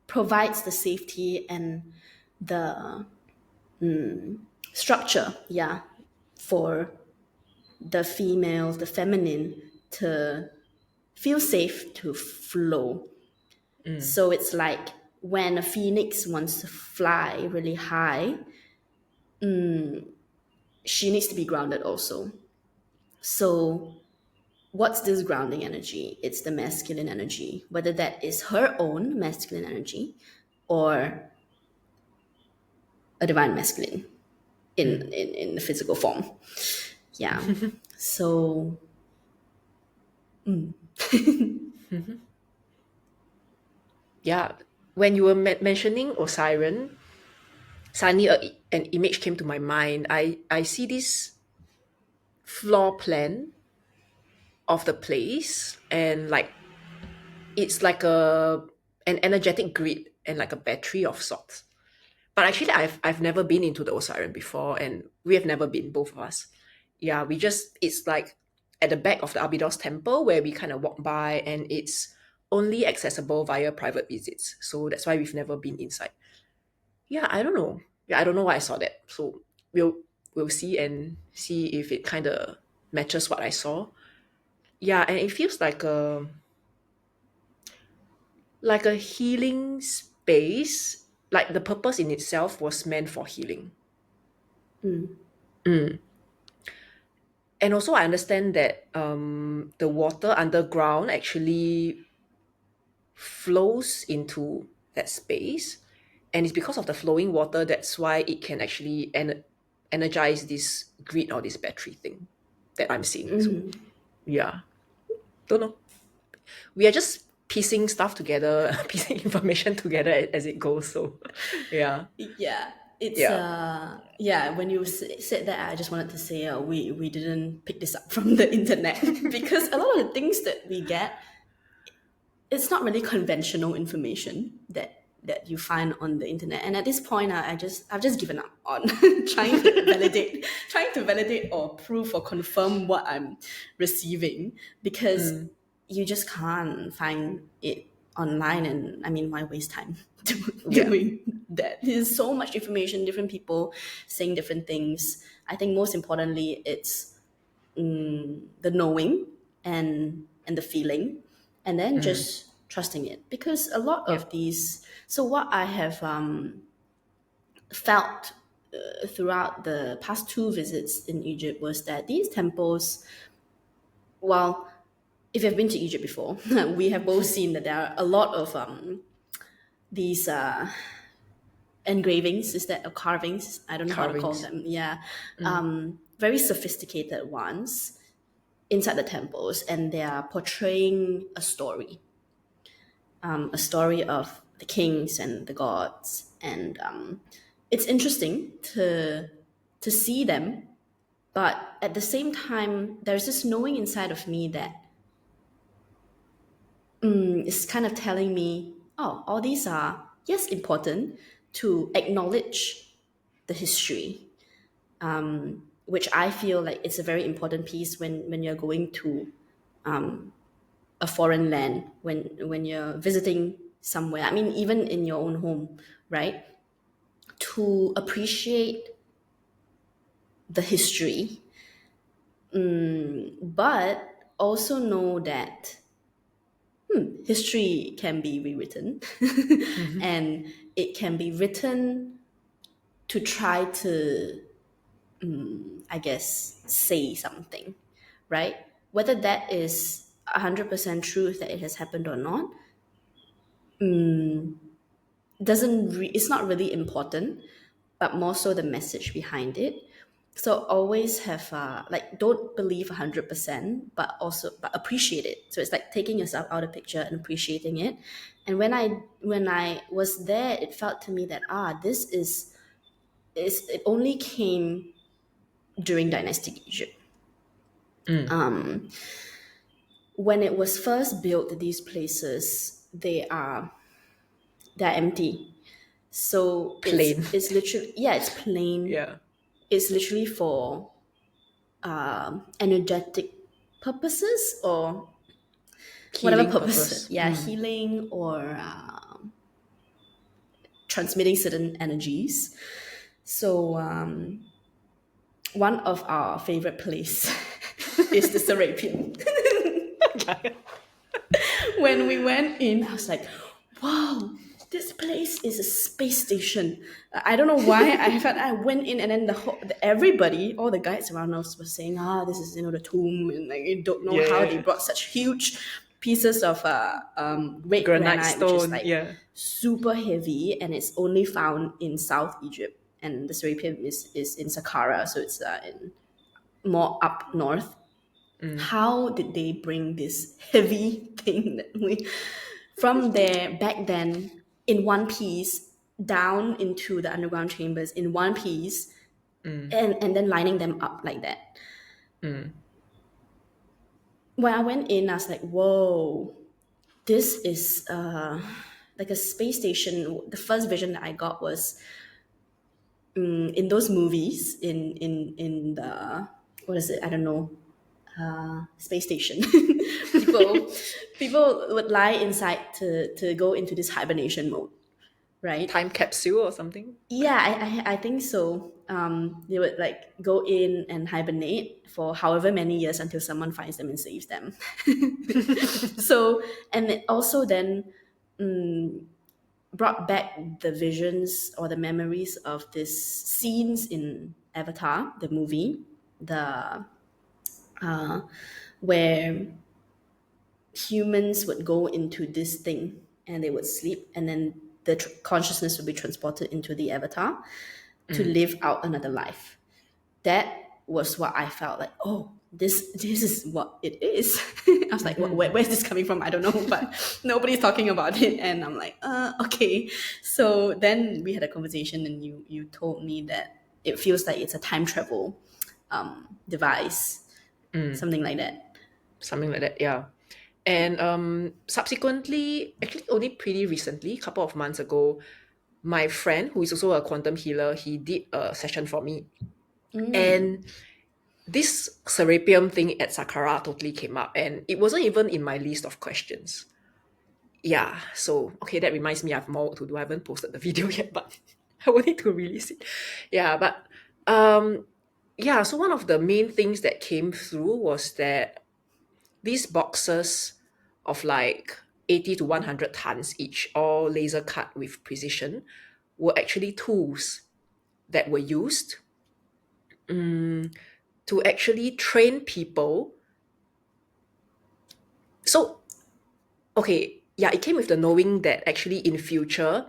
S2: provides the safety and the structure, for the female, the feminine, to feel safe to flow. So it's like when a phoenix wants to fly really high, she needs to be grounded also. So what's this grounding energy? It's the masculine energy, whether that is her own masculine energy or a divine masculine in the physical form. Yeah. So
S1: Yeah, when you were mentioning Osiris, suddenly an image came to my mind. I see this floor plan of the place, and like it's like an energetic grid and like a battery of sorts. But actually, I've never been into the Osiris before, and we have never been, both of us. Yeah, it's like at the back of the Abydos temple where we kind of walk by, and it's only accessible via private visits. So that's why we've never been inside. Yeah, I don't know. Yeah, I don't know why I saw that. So we'll see and see if it kind of matches what I saw. Yeah, and it feels like a healing space. Like the purpose in itself was meant for healing. And also, I understand that the water underground actually flows into that space, and it's because of the flowing water that's why it can actually energize this grid or this battery thing that I'm seeing. So, yeah, don't know. We are just piecing stuff together, piecing information together as it goes. So, yeah.
S2: yeah. it's
S1: Yeah.
S2: yeah. When you said that, I just wanted to say we didn't pick this up from the internet because a lot of the things that we get, it's not really conventional information that you find on the internet. And at this point, I've just given up on trying to validate or prove or confirm what I'm receiving, because you just can't find it online. And I mean, why waste time
S1: Yeah.
S2: doing that? There's so much information, different people saying different things. I think most importantly, it's the knowing and the feeling, and then just trusting it, because a lot of
S1: Yep.
S2: these, so what I have felt throughout the past two visits in Egypt was that these temples, well, if you've been to Egypt before, we have both seen that there are a lot of these engravings, is that, or carvings, I don't know how to call
S1: Carvings.
S2: them, yeah, very sophisticated ones inside the temples, and they are portraying a story of the kings and the gods, and it's interesting to see them, but at the same time, there's this knowing inside of me that is kind of telling me, oh, all these are, yes, important to acknowledge the history, which I feel like it's a very important piece when you're going to a foreign land, when you're visiting somewhere. I mean, even in your own home, right? To appreciate the history, but also know that history can be rewritten, and it can be written to try to, I guess, say something, right? Whether that is 100% truth that it has happened or not, it's not really important, but more so the message behind it. So always have like, don't believe 100%, but also but appreciate it. So it's like taking yourself out of the picture and appreciating it. And when I was there, it felt to me that this is it only came during dynastic Egypt. When it was first built, these places, they're empty. So
S1: Plain.
S2: it's literally, yeah, it's plain.
S1: Yeah.
S2: It's literally for energetic purposes, or whatever
S1: Healing
S2: purpose,
S1: purpose.
S2: yeah, healing, or transmitting certain energies. So one of our favorite place is the Serapeum. When we went in, I was like, wow, this place is a space station. I don't know why. I felt I went in, and then everybody, all the guides around us were saying, this is, the tomb, and like, you don't know how they
S1: Yeah.
S2: brought such huge pieces of red
S1: Granite
S2: granite, which is
S1: stone.
S2: like
S1: Yeah.
S2: super heavy, and it's only found in South Egypt. And the Serapeum is in Saqqara, so it's in more up north. How did they bring this heavy thing that we from there back then in one piece down into the underground chambers in one piece, and then lining them up like that? When I went in, I was like, whoa, this is like a space station. The first vision that I got was in those movies, in the, what is it, I don't know, space station. people people would lie inside to go into this hibernation mode, right?
S1: Time capsule or something.
S2: Yeah, I think so. They would like go in and hibernate for however many years until someone finds them and saves them. So, and it also then brought back the visions or the memories of these scenes in Avatar, the movie, the where humans would go into this thing and they would sleep, and then the consciousness would be transported into the avatar to live out another life. That was what I felt like, oh, this is what it is. I was like, where's this coming from? I don't know, but nobody's talking about it. And I'm like, okay. So then we had a conversation, and you told me that it feels like it's a time travel device, something like that.
S1: Something like that, yeah. And subsequently, actually only pretty recently, couple of months ago, my friend, who is also a quantum healer, he did a session for me. And this Serapium thing at Sakara totally came up, and it wasn't even in my list of questions. Yeah, so okay, that reminds me I have more to do. I haven't posted the video yet, but I will need to release it. Yeah, but yeah, so one of the main things that came through was that these boxes of like 80 to 100 tons each, all laser cut with precision, were actually tools that were used to actually train people. So, okay, yeah, it came with the knowing that actually in future,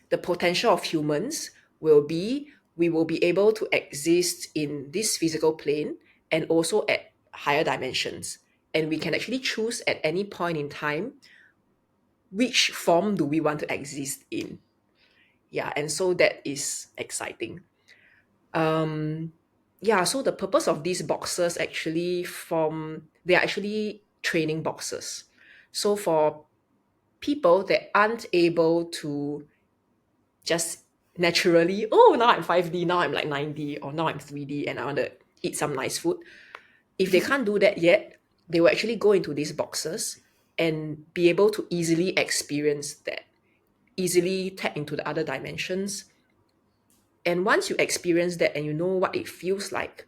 S1: the potential of humans will be we will be able to exist in this physical plane and also at higher dimensions. And we can actually choose at any point in time which form do we want to exist in. Yeah, and so that is exciting. um yeah, so the purpose of these boxes actually they are actually training boxes. So for people that aren't able to just naturally, oh, now I'm 5D, now I'm like 9D, or now I'm 3D and I want to eat some nice food, if they can't do that yet, they will actually go into these boxes and be able to easily experience that, easily tap into the other dimensions. And once you experience that and you know what it feels like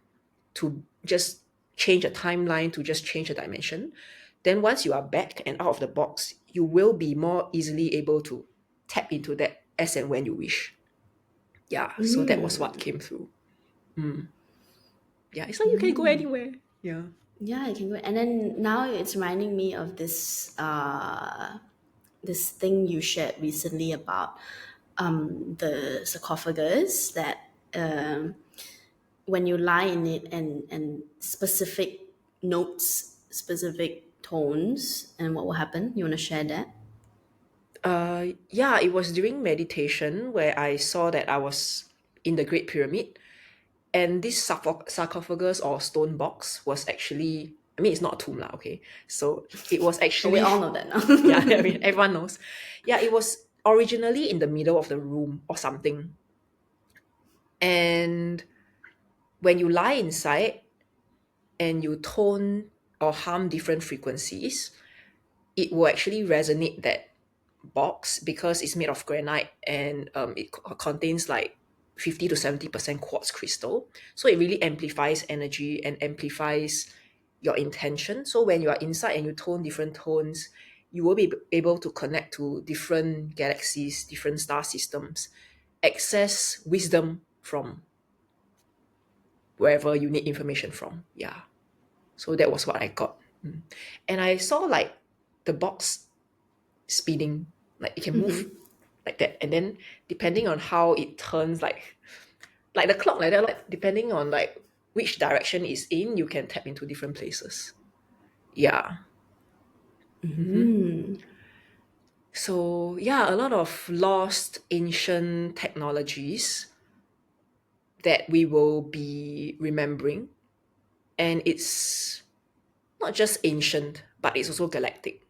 S1: to just change a timeline, to just change a dimension, then once you are back and out of the box, you will be more easily able to tap into that as and when you wish. Yeah, so that was what came through. Yeah, it's like you can go anywhere. Yeah.
S2: Yeah, I can go. And then now it's reminding me of this thing you shared recently about the sarcophagus that when you lie in it, and specific notes, specific tones, and what will happen. You want to share that?
S1: Yeah, it was during meditation where I saw that I was in the Great Pyramid, and this sarcophagus or stone box was actually, I mean, it's not a tomb, lah, okay? So it was
S2: But we
S1: actually,
S2: all know that now.
S1: yeah, I mean, everyone knows. Yeah, it was originally in the middle of the room or something. And when you lie inside and you tone or hum different frequencies, it will actually resonate that box because it's made of granite, and it contains like 50 to 70% quartz crystal. So it really amplifies energy and amplifies your intention. So when you are inside and you tone different tones, you will be able to connect to different galaxies, different star systems, access wisdom from wherever you need information from. Yeah. So that was what I got. And I saw like the box spinning, like it can move like that, and then depending on how it turns, like the clock like that, like depending on like which direction it's in, you can tap into different places. Yeah. So yeah, a lot of lost ancient technologies that we will be remembering, and it's not just ancient but it's also galactic,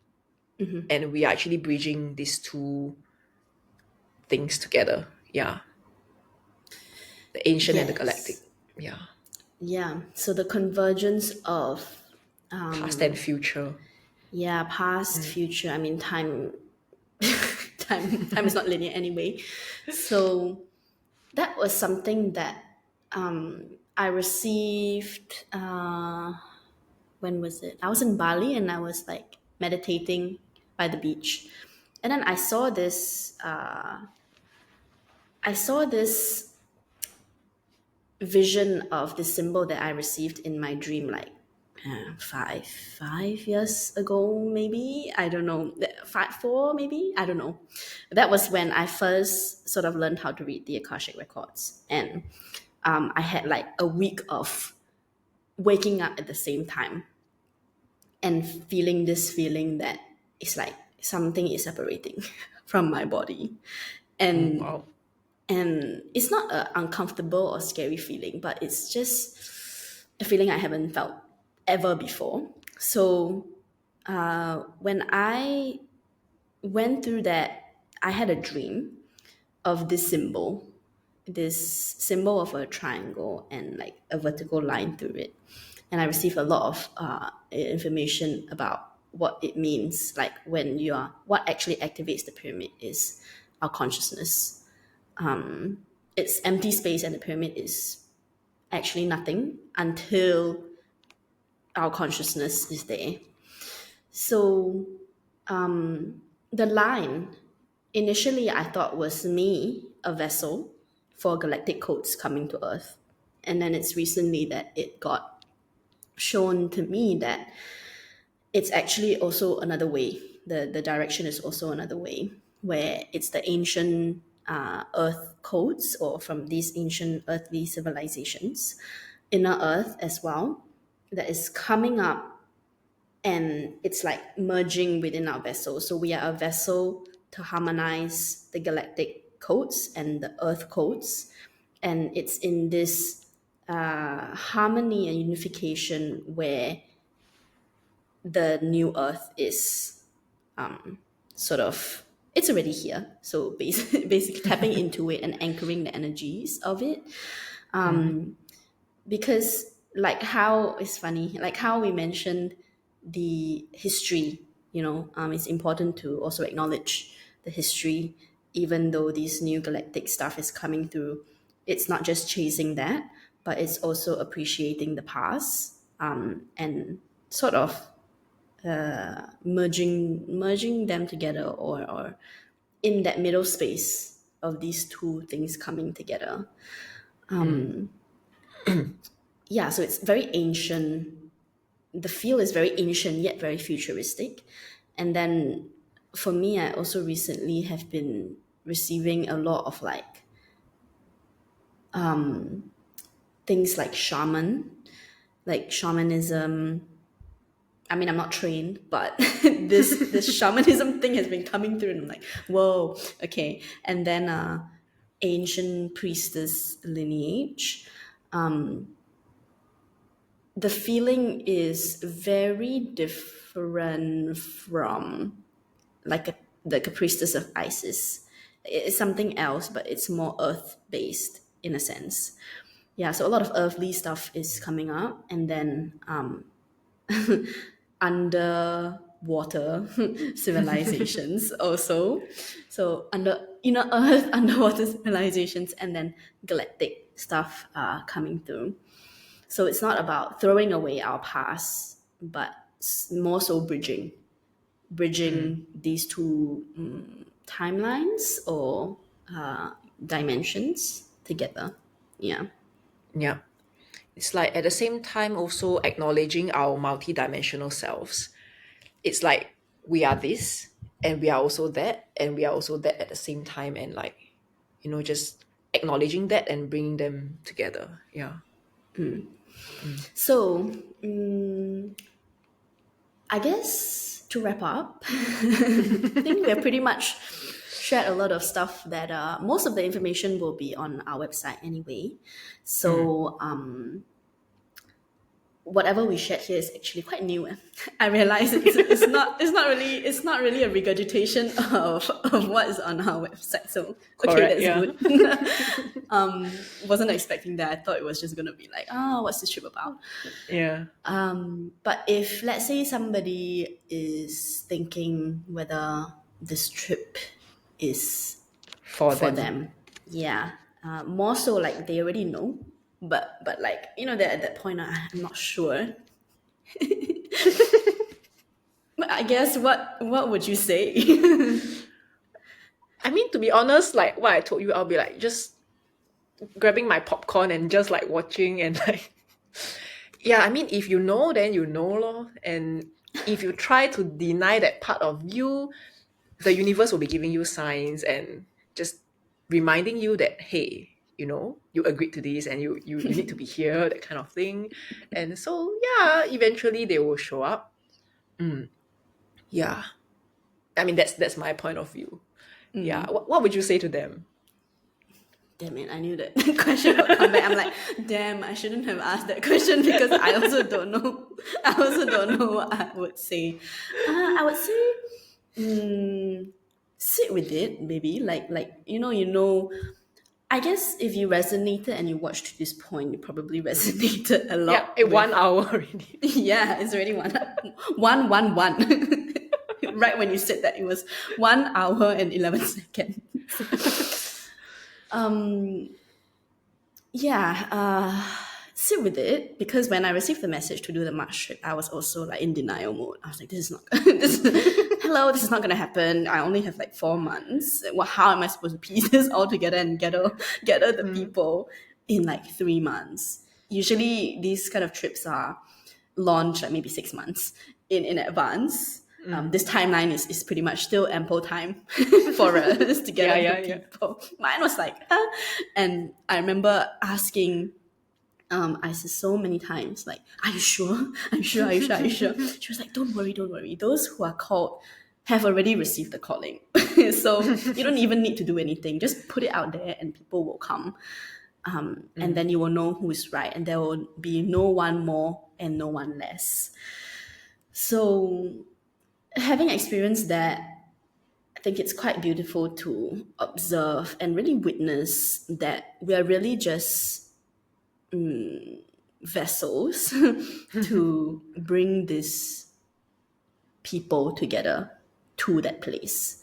S1: and we are actually bridging these two things together. Yeah, the ancient and the galactic.
S2: Yes.
S1: Yeah.
S2: Yeah. So the convergence of
S1: Past and future.
S2: yeah, past, future. I mean, time, time is not linear anyway. So that was something that I received. When was it? I was in Bali, and I was like meditating by the beach, and then I saw this. I saw this vision of the symbol that I received in my dream, like five years ago, maybe. I don't know. 4 maybe. I don't know. That was when I first sort of learned how to read the Akashic records, and I had like a week of waking up at the same time and feeling this feeling that it's like something is separating from my body. And
S1: Wow.
S2: and it's not an uncomfortable or scary feeling, but it's just a feeling I haven't felt ever before. So when I went through that, I had a dream of this symbol of a triangle and like a vertical line through it. And I received a lot of information about what it means. Like when you are, what actually activates the pyramid is our consciousness. It's empty space, and the pyramid is actually nothing until our consciousness is there. So the line initially I thought was me, a vessel for galactic codes coming to Earth. And then it's recently that it got shown to me that it's actually also another way. The direction is also another way, where it's the ancient Earth codes, or from these ancient earthly civilizations, inner Earth as well, that is coming up, and it's like merging within our vessel. So we are a vessel to harmonize the galactic codes and the Earth codes, and it's in this harmony and unification where the new Earth is sort of, it's already here. So basically tapping into it and anchoring the energies of it. Because like how it's funny, like how we mentioned the history, it's important to also acknowledge the history, even though this new galactic stuff is coming through. It's not just chasing that, but it's also appreciating the past, and sort of merging them together, or in that middle space of these two things coming together. Yeah, so it's very ancient. The feel is very ancient yet very futuristic. And then for me, I also recently have been receiving a lot of like things like shamanism. I mean, I'm not trained, but this shamanism thing has been coming through, and I'm like, whoa, okay. And then ancient priestess lineage. The feeling is very different from like a priestess of Isis. It's something else, but it's more earth based in a sense. Yeah, so a lot of earthly stuff is coming up, and then underwater civilizations also. So under inner earth, underwater civilizations, and then galactic stuff coming through. So it's not about throwing away our past, but more so bridging these two timelines or dimensions together. Yeah.
S1: Yeah. It's like at the same time also acknowledging our multidimensional selves. It's like we are this and we are also that and we are also that at the same time, and like, just acknowledging that and bringing them together. Yeah.
S2: So I guess to wrap up, I think we're pretty much shared a lot of stuff that most of the information will be on our website anyway. So whatever we shared here is actually quite new. I realize it's not really a regurgitation of what is on our website. So okay,
S1: Correct.
S2: that's
S1: Yeah.
S2: good. Wasn't expecting that. I thought it was just gonna be like, oh, what's this trip about?
S1: Yeah.
S2: But if let's say somebody is thinking whether this trip is
S1: For
S2: for
S1: them.
S2: them, yeah, more so like they already know, but like they're at that point, I'm not sure. But I guess what would you say?
S1: I mean, to be honest, like what I told you, I'll be like just grabbing my popcorn and just like watching and like, yeah, I mean, if you know, then you know, lor. And if you try to deny that part of you, the universe will be giving you signs and just reminding you that, hey, you agreed to this and you need to be here, that kind of thing. And so yeah, eventually they will show up. Yeah, I mean that's my point of view. Yeah, what would you say to them?
S2: Damn it, I knew that question would come back. I'm like, damn, I shouldn't have asked that question because I also don't know. I also don't know what I would say. I would say, sit with it, maybe. Like, I guess if you resonated and you watched to this point, you probably resonated a
S1: Yeah,
S2: lot
S1: in
S2: with.
S1: 1 hour already.
S2: Yeah, it's already one. Right when you said that, it was 1 hour and 11 seconds. Sit with it, because when I received the message to do the March trip, I was also like in denial mode. I was like, this is not hello, this is not gonna happen. I only have like 4 months. How am I supposed to piece this all together and gather the people in like 3 months? Usually these kind of trips are launched like maybe 6 months in advance. This timeline is pretty much still ample time for us to gather the people. Mine was like, and I remember asking Isis so many times, like, are you sure? Are you sure? Are you sure? Are you sure? She was like, don't worry, don't worry. Those who are called have already received the calling. So you don't even need to do anything. Just put it out there and people will come. And then you will know who is right. And there will be no one more and no one less. So having experienced that, I think it's quite beautiful to observe and really witness that we are really just vessels to bring these people together to that place.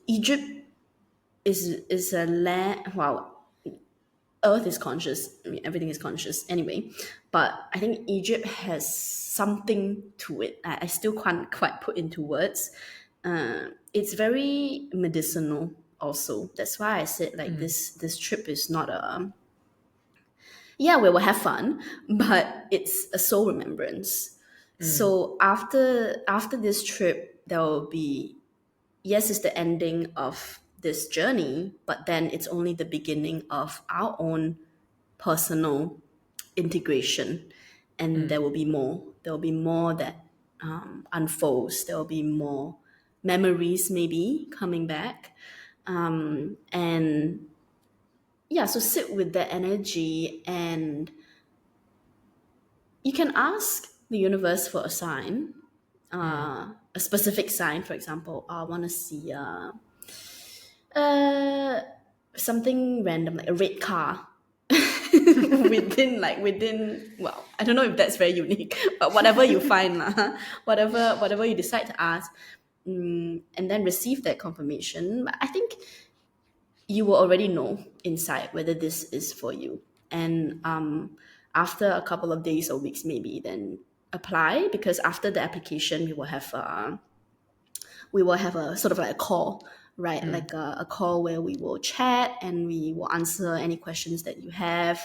S2: Egypt is a land. Well, Earth is conscious. I mean, everything is conscious anyway. But I think Egypt has something to it. I still can't quite put into words. It's very medicinal. Also, that's why I said like this trip is not a. Yeah, we will have fun, but it's a soul remembrance. So after this trip, there will be, yes, it's the ending of this journey, but then it's only the beginning of our own personal integration, and there will be more. There will be more that unfolds. There will be more memories, maybe coming back, and yeah. So sit with that energy, and you can ask the universe for a sign, a specific sign. For example, I want to see uh, something random, like a red car. within well, I don't know if that's very unique, but whatever you find lah, whatever you decide to ask, and then receive that confirmation. But I think you will already know inside whether this is for you, and after a couple of days or weeks maybe, then apply, because after the application we will have a sort of like a call, right? Like a call where we will chat and we will answer any questions that you have,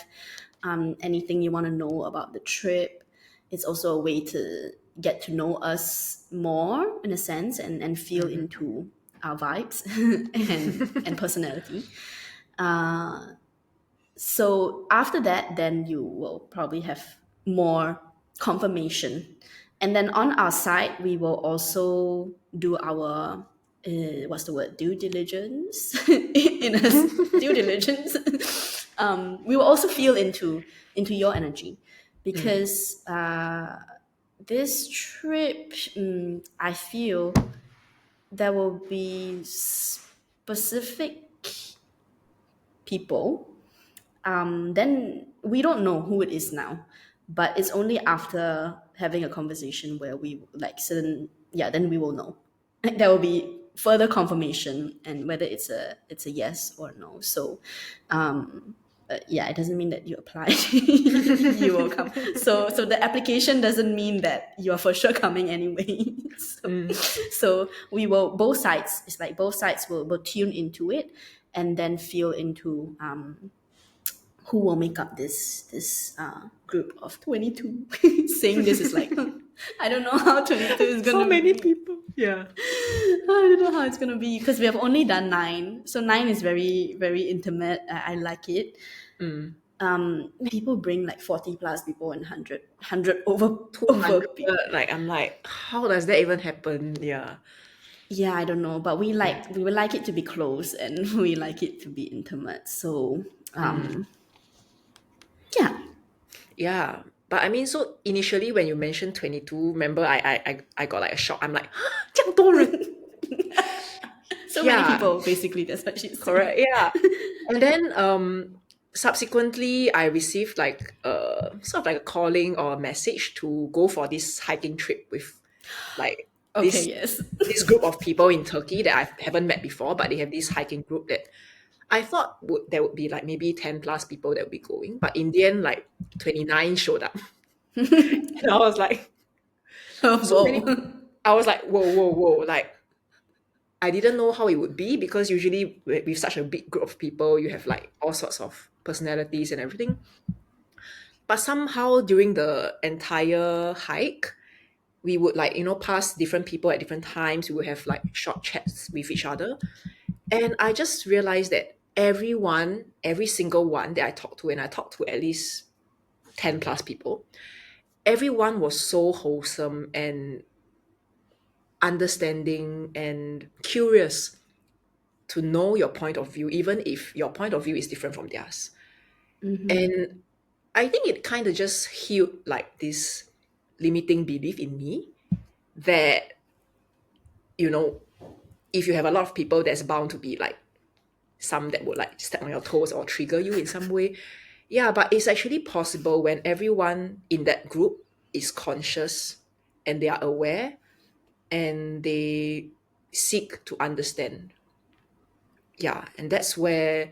S2: anything you want to know about the trip. It's also a way to get to know us more in a sense, and feel into our vibes and personality. So after that, then you will probably have more confirmation. And then on our side, we will also do our what's the word, due diligence in us, due diligence. We will also feel into your energy, because this trip, I feel there will be specific people. Then we don't know who it is now, but it's only after having a conversation where we like certain, yeah, then we will know. There will be further confirmation, and whether it's a yes or no. So yeah, it doesn't mean that you apply. You will come. So the application doesn't mean that you are for sure coming anyway. So we will, both sides, it's like both sides will tune into it, and then feel into who will make up this group of 22. Saying this is like, I don't know how 22 is gonna
S1: So many
S2: be.
S1: people. Yeah.
S2: don't know how it's gonna be because we have only done 9. So 9 is very, very intimate. I like it. People bring like 40 plus people and 100 over
S1: 200,
S2: people.
S1: like I'm like, how does that even happen? Yeah.
S2: Yeah, I don't know, but we
S1: Yeah.
S2: would like it to be close and we like it to be intimate. So yeah.
S1: Yeah. But I mean, so initially when you mentioned 22, remember I got like a shock. I'm like, 这样多人.
S2: So many
S1: Yeah,
S2: people, basically, that's what she said.
S1: correct. Yeah. And then subsequently I received like sort of like a calling or a message to go for this hiking trip with like
S2: Okay,
S1: this
S2: yes.
S1: this group of people in Turkey that I haven't met before, but they have this hiking group that I thought there would be like maybe 10 plus people that would be going, but in the end, like 29 showed up. And I was like, so many people.
S2: Whoa.
S1: I was like, whoa, whoa, whoa. Like, I didn't know how it would be because usually with such a big group of people, you have like all sorts of personalities and everything. But somehow during the entire hike, we would like, pass different people at different times. We would have like short chats with each other. And I just realized that everyone, every single one that I talked to, and I talked to at least 10 plus people, everyone was so wholesome and understanding and curious to know your point of view, even if your point of view is different from theirs. And I think it kind of just healed like this limiting belief in me that, you know, if you have a lot of people, there's bound to be like some that would like step on your toes or trigger you in some way. Yeah, but it's actually possible when everyone in that group is conscious and they are aware and they seek to understand. Yeah, and that's where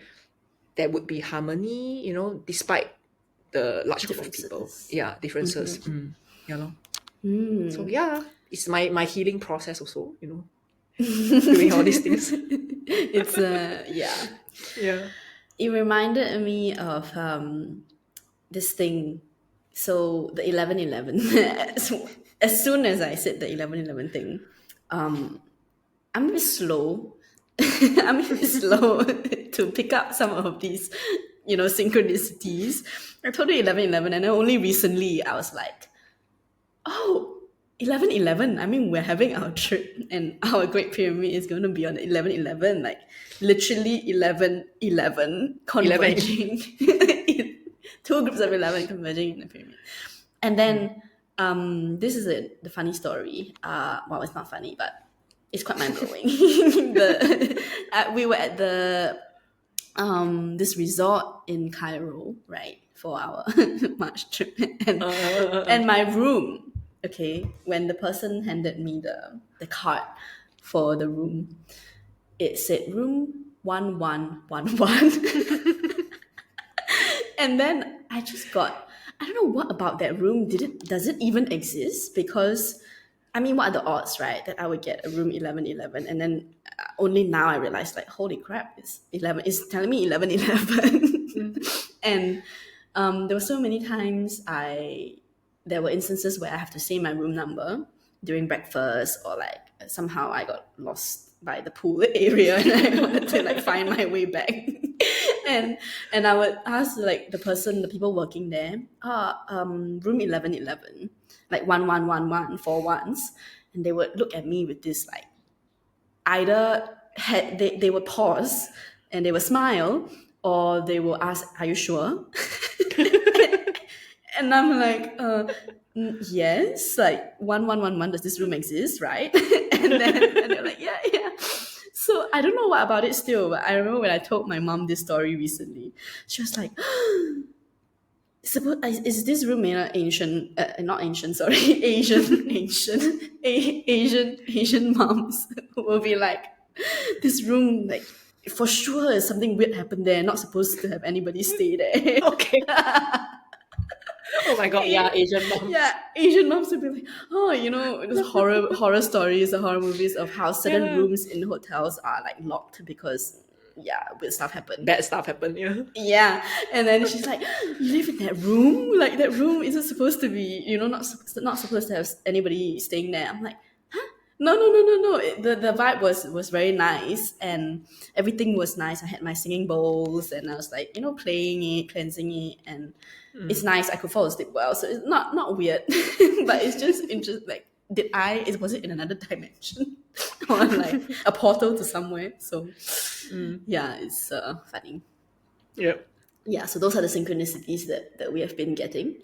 S1: there would be harmony, despite the large group of people.
S2: Differences.
S1: Yeah, differences. Yeah, lor. So yeah, it's my healing process also, doing all these things.
S2: It's yeah.
S1: Yeah.
S2: It reminded me of this thing. So the 11:11. So as soon as I said the 11:11 thing, I'm a bit slow. I'm a bit slow to pick up some of these, synchronicities. I told you 11:11, and then only recently I was like, oh, 11:11. I mean, we're having our trip, and our Great Pyramid is going to be on 11:11. Like literally 11:11
S1: 11.
S2: converging. Two groups of 11 converging in the pyramid. And then this is the funny story. Well, it's not funny, but it's quite mind blowing. We were at the this resort in Cairo, right, for our March trip, and my room. Okay, when the person handed me the card for the room, it said room 1111. And then I just got, I don't know what about that room. Does it even exist? Because I mean, what are the odds, right, that I would get a room 11:11? And then only now I realized, like, holy crap, it's 11. It's telling me 11:11. And there were so many times there were instances where I have to say my room number during breakfast, or like somehow I got lost by the pool area and I wanted to like find my way back. and I would ask like the people working there, room 11:11, like 1111 for once, and they would look at me with this like either they would pause and they would smile, or they will ask, "Are you sure?" And I'm like, yes, like 1111. Does this room exist, right? And they're like, yeah, yeah. So I don't know what about it still, but I remember when I told my mom this story recently, she was like, is this room made of ancient, not ancient, sorry, Asian moms who will be like, this room, like, for sure something weird happened there, not supposed to have anybody stay there.
S1: Okay. Oh my god, yeah, Asian moms.
S2: Yeah, Asian moms would be like, oh, those horror stories, the horror movies of how certain
S1: Yeah.
S2: rooms in hotels are like locked because weird stuff happened.
S1: Bad stuff happened, yeah.
S2: Yeah, and then she's like, "You live in that room? Like that room isn't supposed to be, not supposed to have anybody staying there." I'm like, "Huh? No. The vibe was very nice, and everything was nice. I had my singing bowls, and I was like, playing it, cleansing it, and it's nice. I could fall asleep well, so it's not weird, but it's just interesting. Like, was it in another dimension, or like a portal to somewhere? So yeah, it's funny.
S1: Yep.
S2: Yeah, so those are the synchronicities that we have been getting.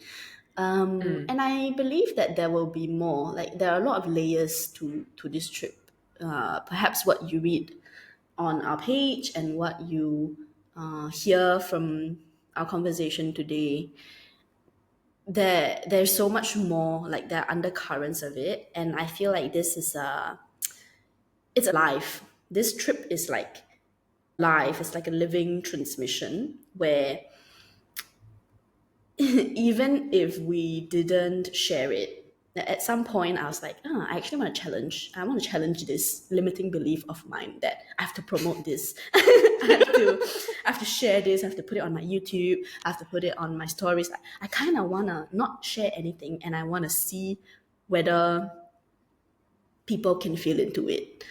S2: And I believe that there will be more. Like, there are a lot of layers to this trip. Perhaps what you read on our page and what you hear from our conversation today, there's so much more. Like, there are undercurrents of it, and I feel like this is it's alive. This trip is like live. It's like a living transmission where even if we didn't share it, at some point I was like, I actually want to challenge. I want to challenge this limiting belief of mine that I have to promote this. I have to share this. I have to put it on my YouTube. I have to put it on my stories. I kind of want to not share anything, and I want to see whether people can feel into it,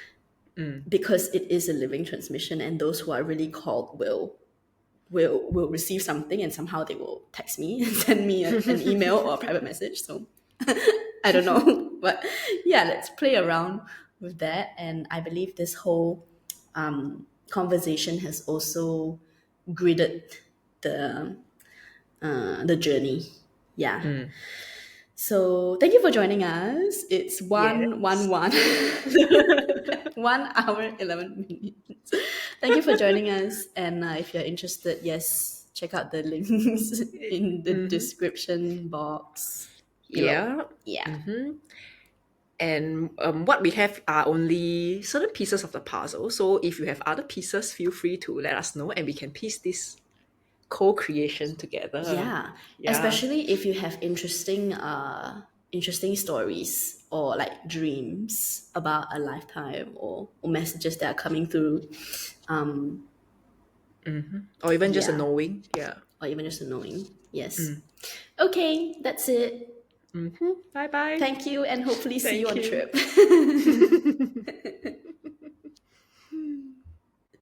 S2: because it is a living transmission, and those who are really called will receive something, and somehow they will text me and send me an email or a private message. So I don't know, but yeah, let's play around with that. And I believe this whole conversation has also gridded the journey. Yeah. So thank you for joining us. It's one
S1: Yes.
S2: one one 1 hour 11 minutes. Thank you for joining us. And if you're interested, yes, check out the links in the description box below.
S1: Yeah.
S2: Yeah.
S1: And what we have are only certain pieces of the puzzle. So if you have other pieces, feel free to let us know, and we can piece this co-creation together.
S2: Yeah.
S1: Yeah.
S2: Especially if you have interesting stories or like dreams about a lifetime, or messages that are coming through.
S1: Or even just a
S2: Yeah.
S1: knowing. Yeah.
S2: Or even just a knowing. Yes. Okay, that's it.
S1: Bye bye.
S2: Thank you, and hopefully see you
S1: Thank
S2: on the
S1: you.
S2: trip.